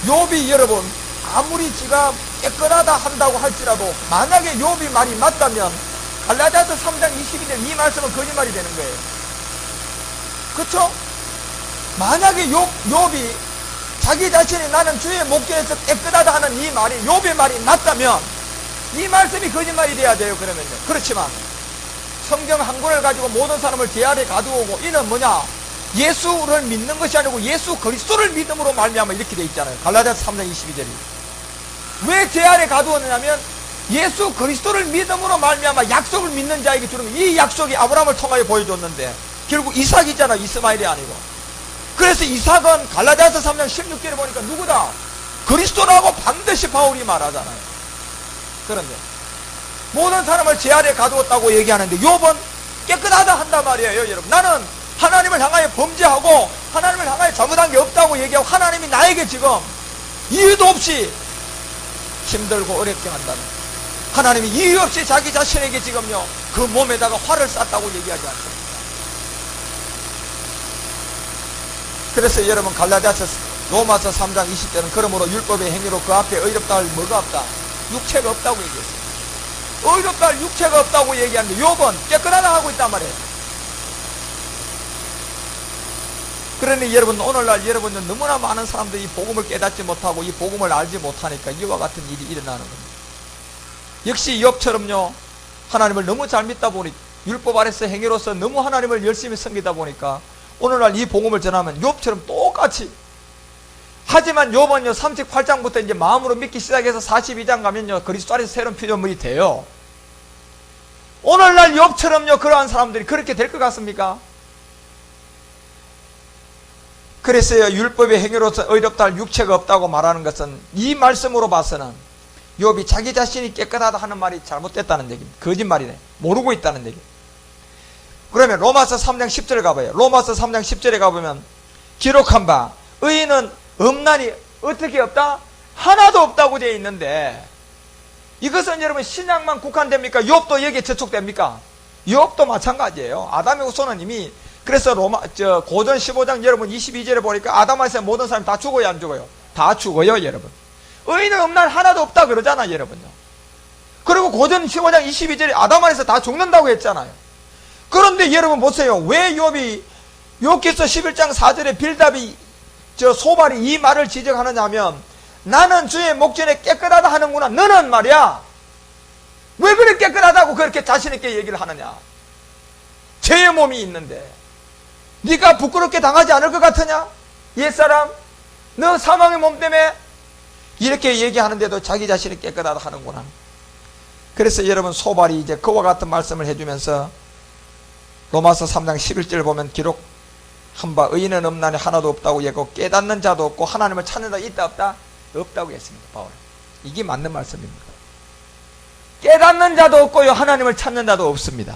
그렇습니다. 욥이 여러분 아무리 지가 깨끗하다 한다고 할지라도 만약에 욥이 말이 맞다면 갈라디아서 3장 22절 이 말씀은 거짓말이 되는 거예요. 그렇죠? 만약에 욥이 자기 자신이 나는 주의 목전에서 깨끗하다 하는 이 말이 욥의 말이 맞다면 이 말씀이 거짓말이 돼야 돼요. 그러면요. 그렇지만 성경 한 권을 가지고 모든 사람을 죄 아래 가두고 이는 뭐냐? 예수를 믿는 것이 아니고 예수 그리스도를 믿음으로 말미암아 이렇게 돼 있잖아요. 갈라디아서 3장 22절이. 왜 제 안에 가두었느냐면 예수 그리스도를 믿음으로 말미암아 약속을 믿는 자에게 주는, 이 약속이 아브라함을 통하여 보여줬는데 결국 이삭이잖아, 이스마엘이 아니고. 그래서 이삭은 갈라디아서 3장 16절에 보니까 누구다? 그리스도라고 반드시 바울이 말하잖아요. 그런데 모든 사람을 제 안에 가두었다고 얘기하는데 욥은 깨끗하다 한단 말이에요. 여러분, 나는 하나님을 향하여 범죄하고 하나님을 향하여 잘못한 게 없다고 얘기하고 하나님이 나에게 지금 이유도 없이 힘들고 어렵게 한다는, 하나님이 이유 없이 자기 자신에게 지금요 그 몸에다가 화를 쐈다고 얘기하지 않습니까? 그래서 여러분, 갈라디아서 로마서 3장 20절은 그러므로 율법의 행위로 그 앞에 의롭다 할 뭐가 없다? 육체가 없다고 얘기했어요. 의롭다 할 육체가 없다고 얘기하는데 욥은 깨끗하다 하고 있단 말이에요. 그러니 여러분, 오늘날 여러분은 너무나 많은 사람들이 이 복음을 깨닫지 못하고 이 복음을 알지 못하니까 이와 같은 일이 일어나는 겁니다. 역시 욥처럼요, 하나님을 너무 잘 믿다 보니, 율법 아래서 행위로서 너무 하나님을 열심히 섬기다 보니까 오늘날 이 복음을 전하면 욥처럼 똑같이. 하지만 욥은요 38장부터 이제 마음으로 믿기 시작해서 42장 가면요 그리스도 안에서 새로운 피조물이 돼요. 오늘날 욥처럼요 그러한 사람들이 그렇게 될 것 같습니까? 그래서요 율법의 행위로서 의롭다 할 육체가 없다고 말하는 것은 이 말씀으로 봐서는 욥이 자기 자신이 깨끗하다 하는 말이 잘못됐다는 얘기입니다. 거짓말이네. 모르고 있다는 얘기. 그러면 로마서 3장 10절에 가봐요. 로마서 3장 10절에 가보면 기록한 바 의인은 없나니 어떻게 없다? 하나도 없다고 되어 있는데, 이것은 여러분 신약만 국한됩니까? 욥도 여기에 저촉됩니까? 욥도 마찬가지예요. 아담의 후손은 이미, 그래서 고전 15장 여러분 22절에 보니까 아담에서 모든 사람이 다 죽어요, 안 죽어요? 다 죽어요, 여러분. 의인은 없나니 하나도 없다 그러잖아, 여러분요. 그리고 고전 15장 22절에 아담 안에서 다 죽는다고 했잖아요. 그런데 여러분 보세요. 왜 욥이 욥기서 11장 4절에 빌답이 소발이 이 말을 지적하느냐 하면, 나는 주의 목전에 깨끗하다 하는구나. 너는 말이야 왜 그렇게 깨끗하다고 그렇게 자신있게 얘기를 하느냐. 죄의 몸이 있는데 네가 부끄럽게 당하지 않을 것 같으냐? 옛사람, 너 사망의 몸 때문에 이렇게 얘기하는데도 자기 자신이 깨끗하다 하는구나. 그래서 여러분 소발이 이제 그와 같은 말씀을 해주면서 로마서 3장 11절 보면 기록한 바 의인은 없나니 하나도 없다고 얘기하고 깨닫는 자도 없고 하나님을 찾는 자 있다 없다? 없다고 했습니다. 바울. 이게 맞는 말씀입니다. 깨닫는 자도 없고요 하나님을 찾는 자도 없습니다.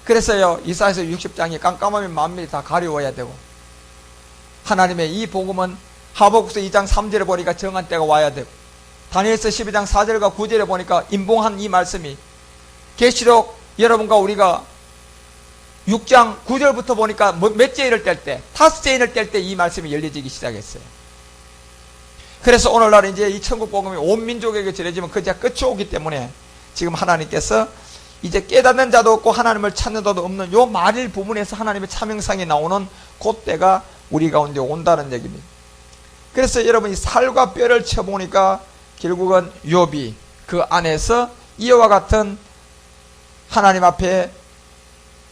그래서요 이사야서 60장이 깜깜하면 만민이 다 가려워야 되고, 하나님의 이 복음은 하박국서 2장 3절에 보니까 정한 때가 와야 되고, 다니엘서 12장 4절과 9절에 보니까 임봉한 이 말씀이, 계시록 여러분과 우리가 6장 9절부터 보니까 몇째 인을 뗄 때, 5째 인을 뗄 때 이 말씀이 열려지기 시작했어요. 그래서 오늘날 이제 이 천국 복음이 온 민족에게 전해지면 그제 끝이 오기 때문에 지금 하나님께서 이제 깨닫는 자도 없고 하나님을 찾는 자도 없는 요 말일 부분에서 하나님의 차명상이 나오는 그때가 우리 가운데 온다는 얘기입니다. 그래서 여러분이 살과 뼈를 쳐보니까 결국은 욥이 그 안에서 이와 같은 하나님 앞에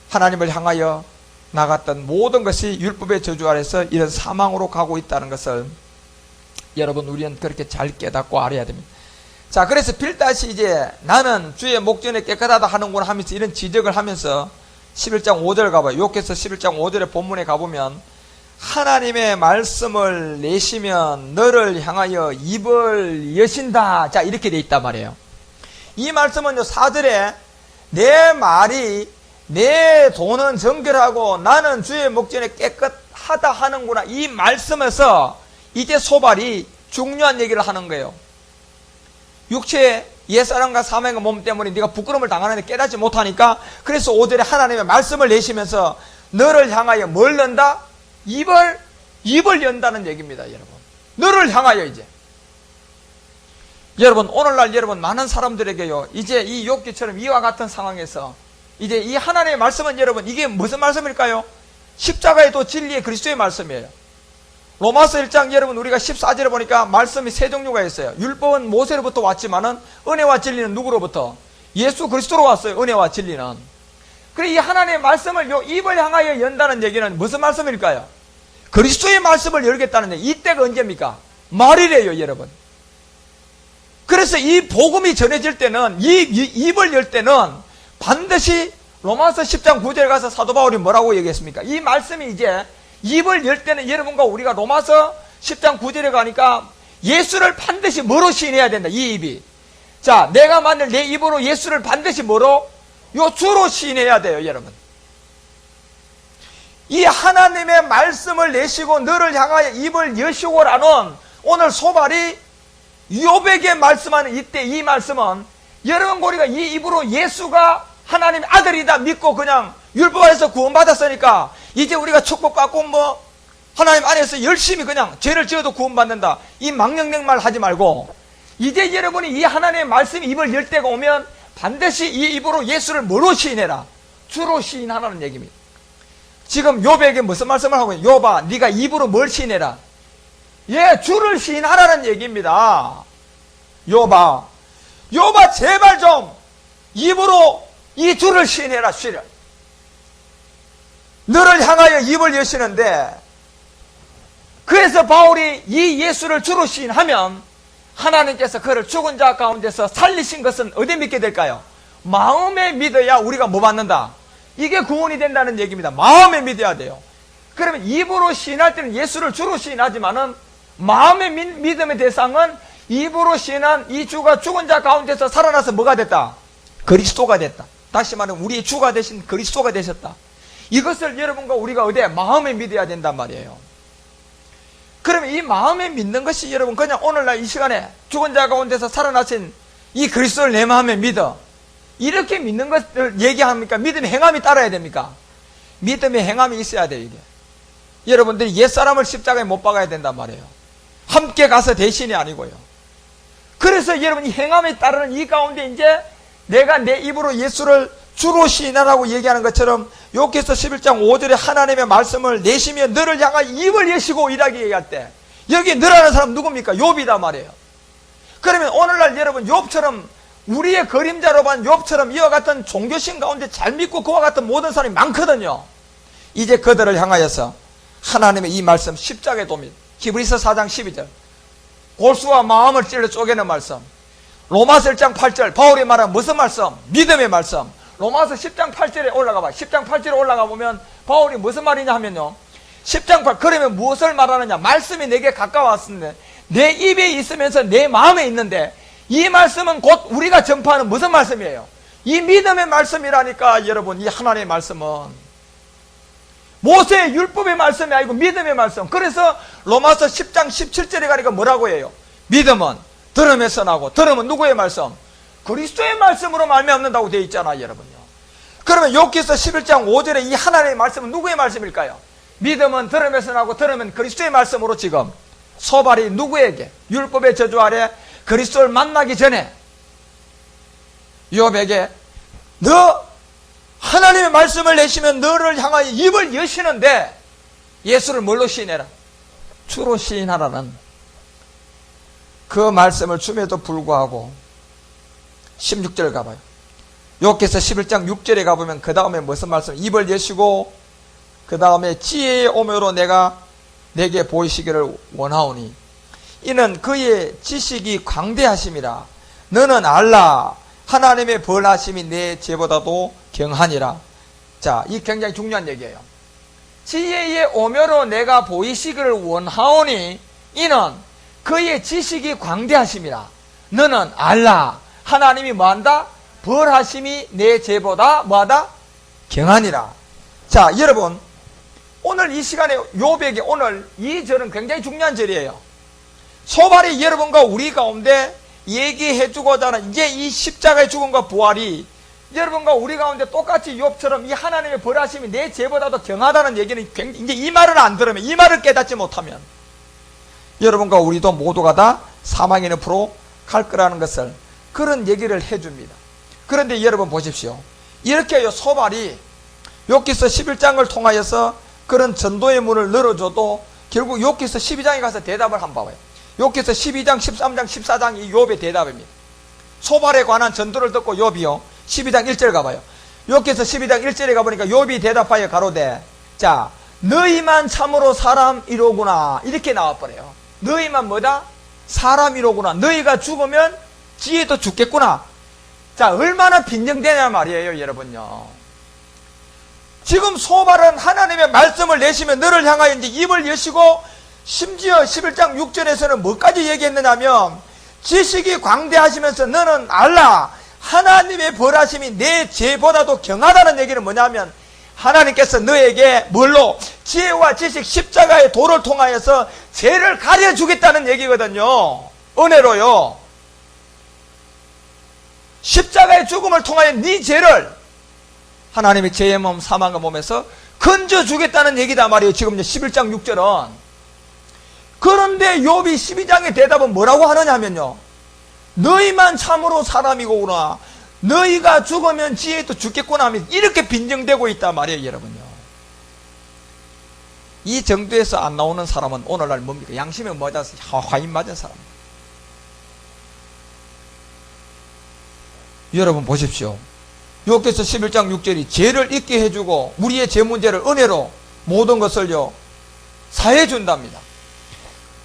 하나님을 향하여 나갔던 모든 것이 율법의 저주 아래서 이런 사망으로 가고 있다는 것을 여러분 우리는 그렇게 잘 깨닫고 알아야 됩니다. 자, 그래서 빌닷이 이제 나는 주의 목전에 깨끗하다 하는구나 하면서 이런 지적을 하면서 11장 5절 가봐요. 욥기서 11장 5절의 본문에 가보면 하나님의 말씀을 내시면 너를 향하여 입을 여신다. 자, 이렇게 돼 있단 말이에요. 이 말씀은요 4절에 내 말이 내 돈은 정결하고 나는 주의 목전에 깨끗하다 하는구나, 이 말씀에서 이제 소발이 중요한 얘기를 하는 거예요. 육체의 옛사람과 사망의 몸 때문에 네가 부끄러움을 당하는데 깨닫지 못하니까, 그래서 5절에 하나님의 말씀을 내시면서 너를 향하여 뭘 연다? 입을 연다는 얘기입니다. 여러분, 너를 향하여. 이제 여러분 오늘날 여러분 많은 사람들에게요 이제 이 욥기처럼 이와 같은 상황에서 이제 이 하나님의 말씀은 여러분 이게 무슨 말씀일까요? 십자가의 또 진리의 그리스도의 말씀이에요. 로마서 1장 여러분 우리가 14절에 보니까 말씀이 세 종류가 있어요. 율법은 모세로부터 왔지만은 은혜와 진리는 누구로부터? 예수 그리스도로 왔어요. 은혜와 진리는. 그래, 이 하나님의 말씀을 요 입을 향하여 연다는 얘기는 무슨 말씀일까요? 그리스도의 말씀을 열겠다는 얘기. 이때가 언제입니까? 말이래요, 여러분. 그래서 이 복음이 전해질 때는, 이 입을 열 때는 반드시 로마서 10장 9절에 가서 사도 바울이 뭐라고 얘기했습니까? 이 말씀이 이제 입을 열 때는 여러분과 우리가 로마서 10장 9절에 가니까 예수를 반드시 뭐로 시인해야 된다, 이 입이. 자, 내가 만일 내 입으로 예수를 반드시 뭐로? 요 주로 시인해야 돼요, 여러분. 이 하나님의 말씀을 내시고 너를 향하여 입을 여시고라는 오늘 소발이 욥에게 말씀하는 이때 이 말씀은 여러분 우리가 이 입으로 예수가 하나님의 아들이다 믿고 그냥 율법 안에서 구원받았으니까 이제 우리가 축복받고 뭐 하나님 안에서 열심히 그냥 죄를 지어도 구원받는다, 이 망령된 말 하지 말고 이제 여러분이 이 하나님의 말씀이 입을 열 때가 오면 반드시 이 입으로 예수를 뭐로 시인해라? 주로 시인하라는 얘기입니다. 지금 욥에게 무슨 말씀을 하고 있어요? 욥아, 네가 입으로 뭘 시인해라? 예, 주를 시인하라는 얘기입니다. 욥아, 제발 좀 입으로 이 주를 시인해라, 시를. 너를 향하여 입을 여시는데, 그래서 바울이 이 예수를 주로 시인하면 하나님께서 그를 죽은 자 가운데서 살리신 것은 어디 믿게 될까요? 마음에 믿어야 우리가 뭐 받는다? 이게 구원이 된다는 얘기입니다. 마음에 믿어야 돼요. 그러면 입으로 시인할 때는 예수를 주로 시인하지만은 마음의 믿음의 대상은 입으로 시인한 이 주가 죽은 자 가운데서 살아나서 뭐가 됐다? 그리스도가 됐다. 다시 말하면 우리의 주가 되신 그리스도가 되셨다. 이것을 여러분과 우리가 어디에? 마음에 믿어야 된단 말이에요. 그러면 이 마음에 믿는 것이 여러분 그냥 오늘날 이 시간에 죽은 자 가운데서 살아나신 이 그리스도를 내 마음에 믿어, 이렇게 믿는 것을 얘기합니까? 믿음의 행함이 따라야 됩니까? 믿음의 행함이 있어야 돼요. 이게 여러분들이 옛사람을 십자가에 못 박아야 된단 말이에요. 함께 가서 대신이 아니고요. 그래서 여러분 이 행함에 따르는 이 가운데 이제 내가 내 입으로 예수를 주로 시인하라고 얘기하는 것처럼 욥기서 11장 5절에 하나님의 말씀을 내시며 너를 향하여 입을 여시고 이라고 얘기할 때 여기 너라는 사람 누굽니까? 욥이다 말이에요. 그러면 오늘날 여러분 욥처럼 우리의 그림자로 본 욥처럼 이와 같은 종교심 가운데 잘 믿고 그와 같은 모든 사람이 많거든요. 이제 그들을 향하여서 하나님의 이 말씀 십자가의 도입, 히브리서 4장 12절 골수와 마음을 찔러 쪼개는 말씀, 로마서 1장 8절 바울이 말한 무슨 말씀? 믿음의 말씀. 로마서 10장 8절에 올라가 봐. 10장 8절에 올라가 보면 바울이 무슨 말이냐 하면요, 10장 8 그러면 무엇을 말하느냐? 말씀이 내게 가까웠는데 내 입에 있으면서 내 마음에 있는데 이 말씀은 곧 우리가 전파하는 무슨 말씀이에요? 이 믿음의 말씀이라니까. 여러분 이 하나님의 말씀은 모세의 율법의 말씀이 아니고 믿음의 말씀. 그래서 로마서 10장 17절에 가니까 뭐라고 해요? 믿음은 들음에서 나고 들음은 누구의 말씀? 그리스도의 말씀으로 말미암는다고 되어 있잖아요, 여러분요. 그러면 욥기서 11장 5절에 이 하나님의 말씀은 누구의 말씀일까요? 믿음은 들음에서 나고 들음은 그리스도의 말씀으로 지금 소발이 누구에게? 율법의 저주 아래 그리스도를 만나기 전에 욥에게 너 하나님의 말씀을 내시면 너를 향하여 입을 여시는데 예수를 뭘로 시인해라? 주로 시인하라는 그 말씀을 줌에도 불구하고 16절 가봐요. 욥기서 11장 6절에 가보면 그 다음에 무슨 말씀? 입을 여시고 그 다음에 지혜의 오묘로 내가 내게 보이시기를 원하오니 이는 그의 지식이 광대하심이라. 너는 알라 하나님의 벌하심이 내 죄보다도 경하니라. 자, 이 굉장히 중요한 얘기예요. 지혜의 오묘로 내가 보이시기를 원하오니 이는 그의 지식이 광대하심이라. 너는 알라 하나님이 뭐한다? 벌하심이 내 죄보다 뭐하다? 경하니라. 자, 여러분 오늘 이 시간에 욥에게 오늘 이 절은 굉장히 중요한 절이에요. 소발이 여러분과 우리 가운데 얘기해주고자 하는 이제 이 십자가의 죽음과 부활이 여러분과 우리 가운데 똑같이 욥처럼 이 하나님의 벌하심이 내 죄보다도 경하다는 얘기는 이제 이 말을 안 들으면, 이 말을 깨닫지 못하면 여러분과 우리도 모두가 다 사망의 늪으로 갈 거라는 것을 그런 얘기를 해줍니다. 그런데 여러분 보십시오. 이렇게 소발이 욥기서 11장을 통하여서 그런 전도의 문을 열어줘도 결국 욥기서 12장에 가서 대답을 한번 봐요. 욥기서 12장, 13장, 14장이 욥의 대답입니다. 소발에 관한 전도를 듣고 욥이요 12장 1절 가봐요. 여기서 12장 1절에 가보니까 욥이 대답하여 가로되, 자, 너희만 참으로 사람이로구나. 이렇게 나와버려요. 너희만 뭐다? 사람이로구나. 너희가 죽으면 지혜도 죽겠구나. 자, 얼마나 빈정되냐 말이에요, 여러분요. 지금 소발은 하나님의 말씀을 내시면 너를 향하여 이제 입을 여시고, 심지어 11장 6절에서는 뭐까지 얘기했느냐면, 지식이 광대하시면서 너는 알라. 하나님의 벌하심이 내 죄보다도 경하다는 얘기는 뭐냐면, 하나님께서 너에게 뭘로? 지혜와 지식 십자가의 도를 통하여서 죄를 가려주겠다는 얘기거든요. 은혜로요. 십자가의 죽음을 통하여 네 죄를 하나님의 죄의 몸, 사망의 몸에서 건져주겠다는 얘기다 말이에요. 지금 11장 6절은. 그런데 욥이 12장의 대답은 뭐라고 하느냐면요, 너희만 참으로 사람이고구나. 너희가 죽으면 지혜도 죽겠구나 하면 이렇게 빈정되고 있단 말이에요, 여러분요. 이 정도에서 안 나오는 사람은 오늘날 뭡니까? 양심에 맞아서 화인 맞은 사람. 여러분 보십시오. 욥기서 11장 6절이 죄를 잊게 해주고 우리의 죄 문제를 은혜로 모든 것을요 사해 준답니다.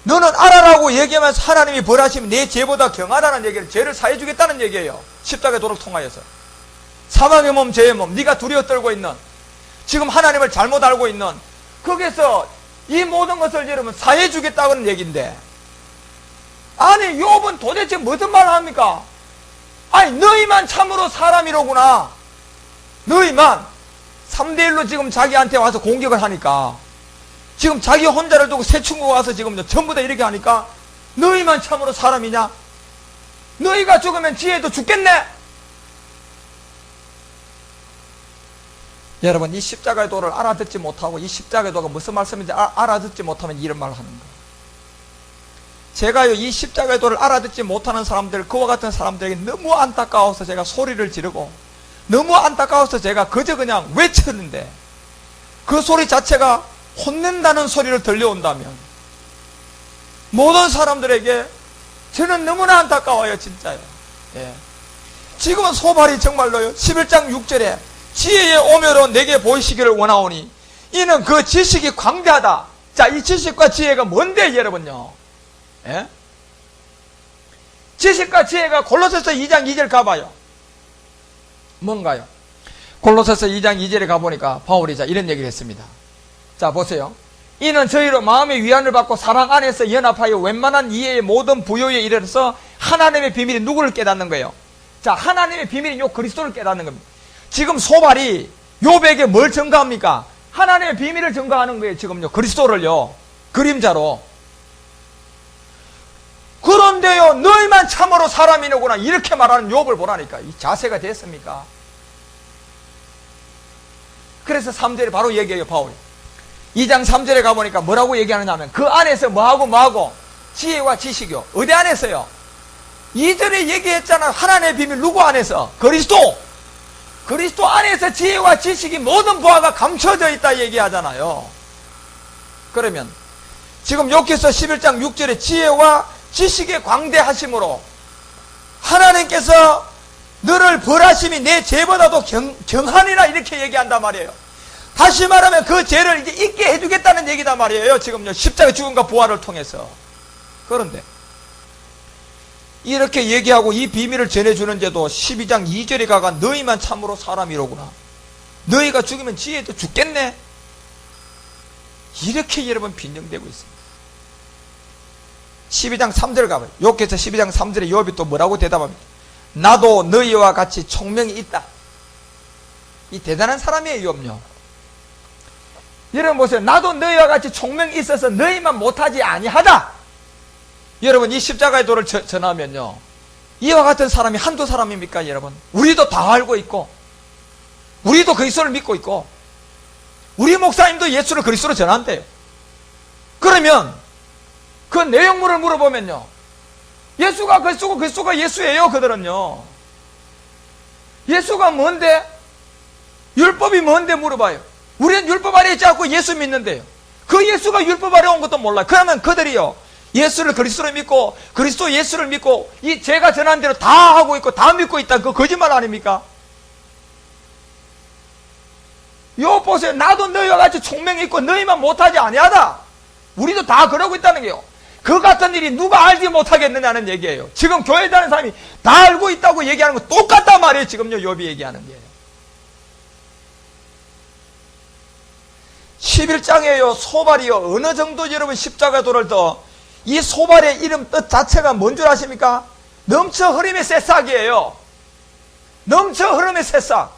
너는 알아라고 얘기하면서 하나님이 벌하시면 내 죄보다 경하다는 얘기를, 죄를 사해 주겠다는 얘기예요. 십자가의 도를 통하여서. 사망의 몸, 죄의 몸, 네가 두려워 떨고 있는, 지금 하나님을 잘못 알고 있는, 거기서 이 모든 것을 여러분 사해 주겠다는 얘기인데, 아니 욥은 도대체 무슨 말을 합니까? 아니 너희만 참으로 사람이로구나. 너희만 3대1로 지금 자기한테 와서 공격을 하니까, 지금 자기 혼자를 두고 새 친구가 와서 지금 전부 다 이렇게 하니까 너희만 참으로 사람이냐? 너희가 죽으면 지혜도 죽겠네? 여러분, 이 십자가의 도를 알아듣지 못하고 이 십자가의 도가 무슨 말씀인지 알아듣지 못하면 이런 말을 하는 거예요. 제가요, 이 십자가의 도를 알아듣지 못하는 사람들, 그와 같은 사람들에게 너무 안타까워서 제가 소리를 지르고, 너무 안타까워서 제가 그저 그냥 외쳤는데, 그 소리 자체가 혼낸다는 소리를 들려온다면 모든 사람들에게 저는 너무나 안타까워요, 진짜요. 예. 지금은 소발이 정말로요 11장 6절에 지혜의 오묘로 내게 보이시기를 원하오니 이는 그 지식이 광대하다. 자, 이 지식과 지혜가 뭔데 여러분요? 예? 지식과 지혜가 골로새서 2장 2절 가봐요. 뭔가요? 골로새서 2장 2절에 가보니까 바울이 자 이런 얘기를 했습니다. 자, 보세요. 이는 저희로 마음의 위안을 받고 사랑 안에서 연합하여 웬만한 이해의 모든 부요에 이르러서 하나님의 비밀이 누구를 깨닫는 거예요? 자, 하나님의 비밀이 요 그리스도를 깨닫는 겁니다. 지금 소발이 욥에게 뭘 증거합니까? 하나님의 비밀을 증거하는 거예요. 지금요 그리스도를요 그림자로. 그런데요 너희만 참으로 사람이로구나 이렇게 말하는 욥을 보라니까. 이 자세가 됐습니까? 그래서 3절에 바로 얘기해요, 바울이. 2장 3절에 가보니까 뭐라고 얘기하느냐 하면 그 안에서 뭐하고 지혜와 지식이요. 어디 안에서요? 2절에 얘기했잖아. 하나님의 비밀 누구 안에서? 그리스도. 그리스도 안에서 지혜와 지식이 모든 부하가 감춰져 있다 얘기하잖아요. 그러면 지금 여기서 11장 6절에 지혜와 지식의 광대하심으로 하나님께서 너를 벌하심이 내 죄보다도 경하니라 이렇게 얘기한단 말이에요. 다시 말하면 그 죄를 이제 잊게 해주겠다는 얘기단 말이에요. 지금요 십자가 죽음과 부활을 통해서. 그런데 이렇게 얘기하고 이 비밀을 전해주는데도 12장 2절에 가가 너희만 참으로 사람이로구나. 너희가 죽으면 지혜도 죽겠네. 이렇게 여러분 빈정되고 있습니다. 12장 3절 가봐요. 욥기서 12장 3절에 욥이 또 뭐라고 대답합니까? 나도 너희와 같이 총명이 있다. 이 대단한 사람이에요, 욥요. 여러분 보세요. 나도 너희와 같이 총명이 있어서 너희만 못하지 아니하다. 여러분 이 십자가의 도를 전하면요 이와 같은 사람이 한두 사람입니까 여러분? 우리도 다 알고 있고 우리도 그리스도를 믿고 있고 우리 목사님도 예수를 그리스도로 전한대요. 그러면 그 내용물을 물어보면요 예수가 그리스도고 그리스도가 예수예요. 그들은요 예수가 뭔데? 율법이 뭔데 물어봐요. 우리는 율법 아래 있지 않고 예수 믿는데요 그 예수가 율법 아래 온 것도 몰라요. 그러면 그들이요 예수를 그리스도를 믿고 그리스도 예수를 믿고 이 제가 전한 대로 다 하고 있고 다 믿고 있다. 그거 거짓말 아닙니까? 요 보세요. 나도 너희와 같이 총명이 있고 너희만 못하지 아니하다. 우리도 다 그러고 있다는 게요. 그 같은 일이 누가 알지 못하겠느냐는 얘기예요. 지금 교회에 다니는 사람이 다 알고 있다고 얘기하는 거 똑같단 말이에요. 지금요 욥이 얘기하는 게. 11장에요 소발이요 어느 정도 여러분 십자가 돌을 떠 이 소발의 이름 뜻 자체가 뭔 줄 아십니까? 넘쳐 흐름의 새싹이에요. 넘쳐 흐름의 새싹.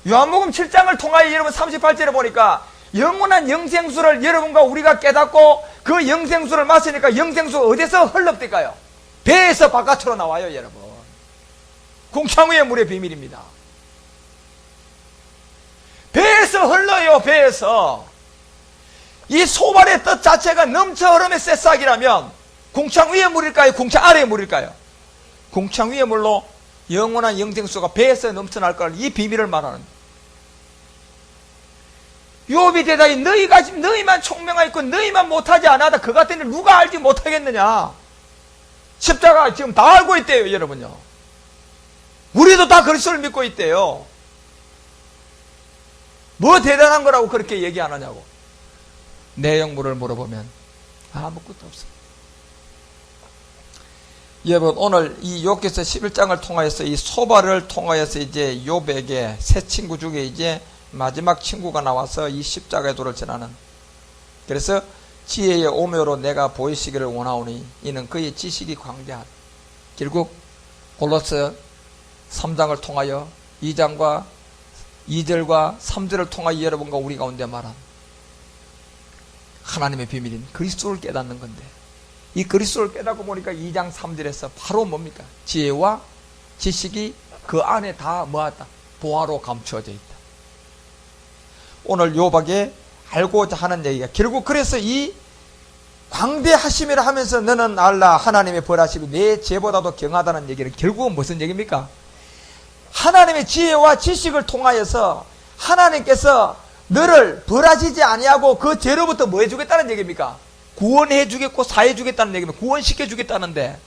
요한복음 7장을 통하여 여러분 38절에 보니까 영원한 영생수를 여러분과 우리가 깨닫고 그 영생수를 마시니까 영생수가 어디서 흘러들까요? 배에서 바깥으로 나와요 여러분. 궁창위의 물의 비밀입니다. 배에서 흘러요. 배에서. 이 소발의 뜻 자체가 넘쳐 흐름의 새싹이라면 궁창 위의 물일까요? 궁창 아래의 물일까요? 궁창 위의 물로 영원한 영생수가 배에서 넘쳐날 걸 이 비밀을 말하는 욥이 대답이 너희만 총명하 있고 너희만 못하지 않아다. 그 같은 일 누가 알지 못하겠느냐. 십자가 지금 다 알고 있대요 여러분요. 우리도 다 그리스도를 믿고 있대요. 뭐 대단한 거라고 그렇게 얘기 안 하냐고. 내용물을 물어보면 아무것도 없어요. 여러분 오늘 이 욥기서 11장을 통하여서 이 소발을 통하여서 이제 욥에게 세 친구 중에 이제 마지막 친구가 나와서 이 십자가의 도를 전하는. 그래서 지혜의 오묘로 내가 보이시기를 원하오니 이는 그의 지식이 광대하다. 결국 골로새 3장을 통하여 2장과 2절과 3절을 통하여 여러분과 우리 가운데 말한 하나님의 비밀인 그리스도를 깨닫는 건데 이 그리스도를 깨닫고 보니까 2장 3절에서 바로 뭡니까? 지혜와 지식이 그 안에 다 뭐하다? 보화로 감추어져 있다. 오늘 욥에게 알고자 하는 얘기가 결국 그래서 이 광대하심이라 하면서 너는 알라 하나님의 벌하심이 내 죄보다도 경하다는 얘기는 결국은 무슨 얘기입니까? 하나님의 지혜와 지식을 통하여서 하나님께서 너를 벌하시지 아니하고 그 죄로부터 뭐 해주겠다는 얘기입니까? 구원해 주겠고 사해 주겠다는 얘기입니다. 구원시켜 주겠다는데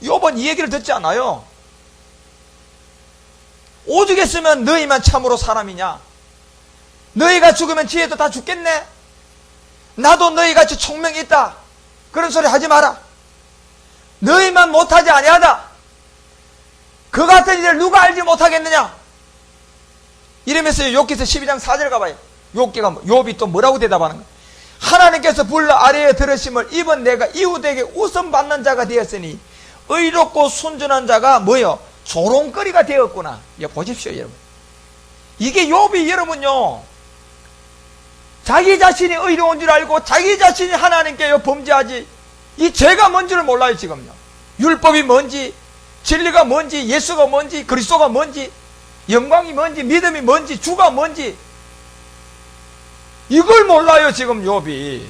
욥은 이 얘기를 듣지 않아요. 오죽했으면 너희만 참으로 사람이냐? 너희가 죽으면 지혜도 다 죽겠네? 나도 너희같이 총명이 있다. 그런 소리 하지 마라. 너희만 못하지 아니하다. 그 같은 일을 누가 알지 못하겠느냐? 이러면서 욥기서 12장 4절 가봐요. 욥이 또 뭐라고 대답하는 거야? 하나님께서 불러 아래에 들으심을 입은 내가 이웃에게 웃음 받는 자가 되었으니 의롭고 순전한 자가 뭐요? 조롱거리가 되었구나. 이거 보십시오 여러분. 이게 욥이 여러분요 자기 자신이 의로운 줄 알고 자기 자신이 하나님께 범죄하지 이 죄가 뭔지를 몰라요 지금요. 율법이 뭔지 진리가 뭔지 예수가 뭔지 그리스도가 뭔지 영광이 뭔지 믿음이 뭔지 주가 뭔지 이걸 몰라요 지금 욥이.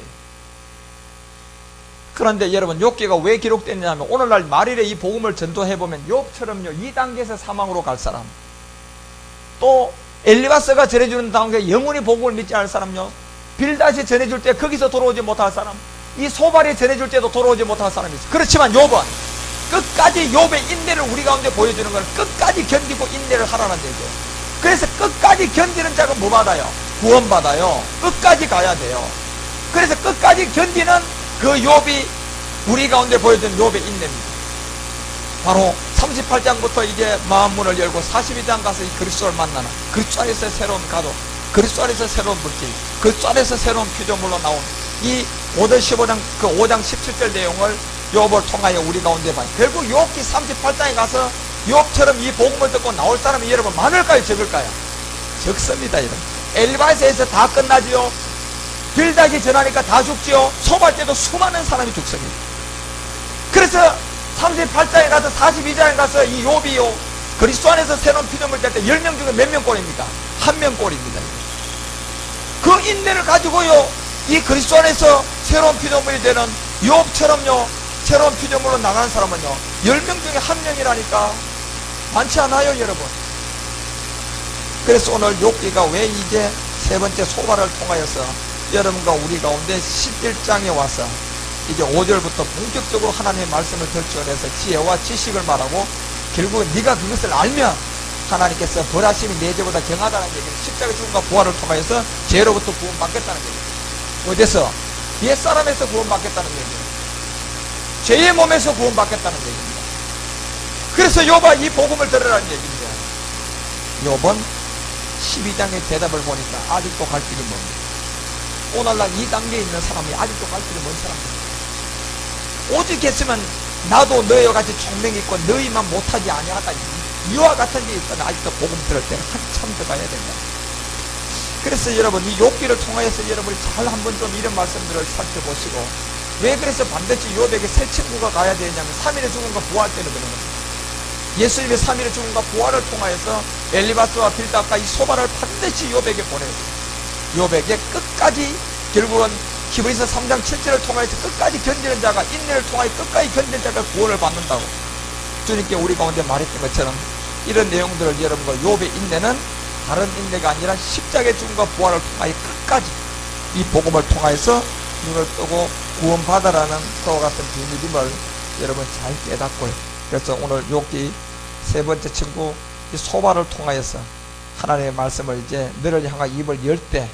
그런데 여러분 욥기가 왜 기록됐냐면 오늘날 말일에 이 복음을 전도해보면 욥처럼요 2단계에서 사망으로 갈 사람 또 엘리바스가 전해주는 단계 영원히 복음을 믿지 않을 사람요 빌닷이 전해줄 때 거기서 돌아오지 못할 사람 이 소발이 전해줄 때도 돌아오지 못할 사람이 있어요. 그렇지만 욥은 끝까지 욥의 인내를 우리 가운데 보여주는 건 끝까지 견디고 인내를 하라는 얘기예요. 그래서 끝까지 견디는 자가 뭐 받아요? 구원받아요. 끝까지 가야 돼요. 그래서 끝까지 견디는 그 욥이 우리 가운데 보여준 욥의 인내입니다. 바로 38장부터 이제 마음문을 열고 42장 가서 이 그리스도를 만나는 그리스도 안에서 새로운 가족, 그리스도 안에서 새로운 물질, 그리스도 안에서 새로운 피조물로 나온 이 5절 15장 그 5장 17절 내용을 욥을 통하여 우리 가운데 봐요. 결국 욥기 38장에 가서 욥처럼 이 복음을 듣고 나올 사람이 여러분 많을까요? 적을까요? 적습니다 여러분. 엘바스에서 다 끝나지요. 빌닷이 전하니까 다 죽지요. 소발 때도 수많은 사람이 죽습니다. 그래서 38장에 가서 42장에 가서 이 욥이요 그리스도 안에서 새로운 피조물 될 때 10명 중에 몇 명 꼴입니까? 1명 꼴입니다. 그 인내를 가지고요 이 그리스도 안에서 새로운 피조물이 되는 욥처럼요 새로운 피조물로 나가는 사람은요 10명 중에 1명이라니까 많지 않아요 여러분. 그래서 오늘 욥기가 왜 이제 세 번째 소발을 통하여서 여러분과 우리 가운데 11장에 와서 이제 5절부터 본격적으로 하나님의 말씀을 결정해서 지혜와 지식을 말하고 결국 네가 그것을 알면 하나님께서 벌하심이 내 죄보다 경하다는 얘기는 십자가 죽음과 부활을 통하여서 죄로부터 구원받겠다는 얘기예요. 어디서? 옛사람에서 구원받겠다는 얘기예요. 죄의 몸에서 구원받겠다는 얘기입니다. 그래서 욥아 이 복음을 들으라는 얘기입니다. 욥은 12장의 대답을 보니까 아직도 갈 길이 멉니다. 오늘날 이 단계에 있는 사람이 아직도 갈 길이 먼 사람입니다. 오직 했으면 나도 너희와 같이 총명이 있고 너희만 못하지 아니하다. 이와 같은 게 있다면 아직도 복음 들을 때는 한참 더 가야 된다. 그래서 여러분 이 욥기를 통하여서 여러분이 잘 한번 좀 이런 말씀들을 살펴보시고, 왜 그래서 반드시 욥에게 새 친구가 가야 되냐면 3일의 죽음과 부활 때문에 그런 겁니다. 예수님의 3일의 죽음과 부활을 통하여서 엘리바스와 빌닷과 이 소바를 반드시 욥에게 보내었어요. 욥에게 끝까지 결국은 히브리서 3장 7절을 통하여서 끝까지 견디는 자가, 인내를 통하여 끝까지 견디는 자가 구원을 받는다고 주님께 우리 가운데 말했던 것처럼 이런 내용들을 여러분과 욥의 인내는 다른 인내가 아니라 십자가의 죽음과 부활을 통하여 끝까지 이 복음을 통하여서 눈을 뜨고 구원받으라는 그와 같은 비밀임을 여러분 잘 깨닫고요. 그래서 오늘 욥기 세 번째 친구 이 소바를 통하여서 하나님의 말씀을 이제 너를 향한 입을 열 때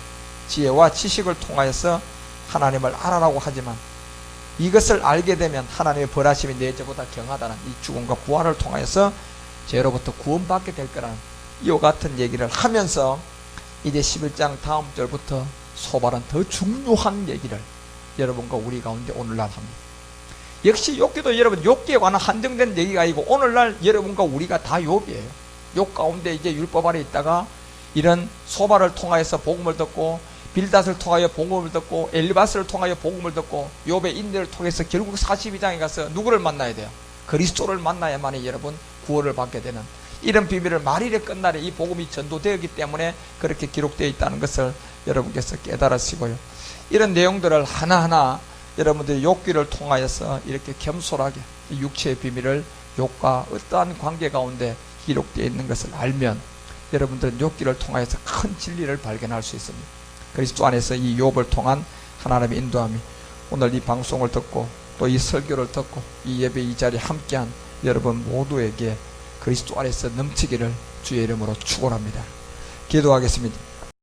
지혜와 지식을 통하여서 하나님을 알아라고 하지만, 이것을 알게 되면 하나님의 벌하심이 내 죄보다 경하다는 이 죽음과 부활을 통하여서 죄로부터 구원받게 될 거라는 이와 같은 얘기를 하면서 이제 11장 다음 절부터 소발은 더 중요한 얘기를 여러분과 우리 가운데 오늘날 합니다. 역시 욥기도 여러분 욥기에 관한 한정된 얘기가 아니고 오늘날 여러분과 우리가 다 욥이에요. 욥 가운데 이제 율법 아래 있다가 이런 소발을 통하여서 복음을 듣고, 빌닷을 통하여 복음을 듣고, 엘리바스를 통하여 복음을 듣고, 욥의 인내를 통해서 결국 42장에 가서 누구를 만나야 돼요? 그리스도를 만나야만이 여러분 구원을 받게 되는 이런 비밀을 말일의 끝날에 이 복음이 전도되었기 때문에 그렇게 기록되어 있다는 것을 여러분께서 깨달으시고요. 이런 내용들을 하나하나 여러분들이 욥기를 통하여서 이렇게 겸손하게 육체의 비밀을 욥과 어떠한 관계 가운데 기록되어 있는 것을 알면 여러분들은 욥기를 통하여서 큰 진리를 발견할 수 있습니다. 그리스도 안에서 이 욥을 통한 하나님의 인도함이 오늘 이 방송을 듣고 또 이 설교를 듣고 이 예배 이 자리에 함께한 여러분 모두에게 그리스도 안에서 넘치기를 주의 이름으로 축원합니다. 기도하겠습니다.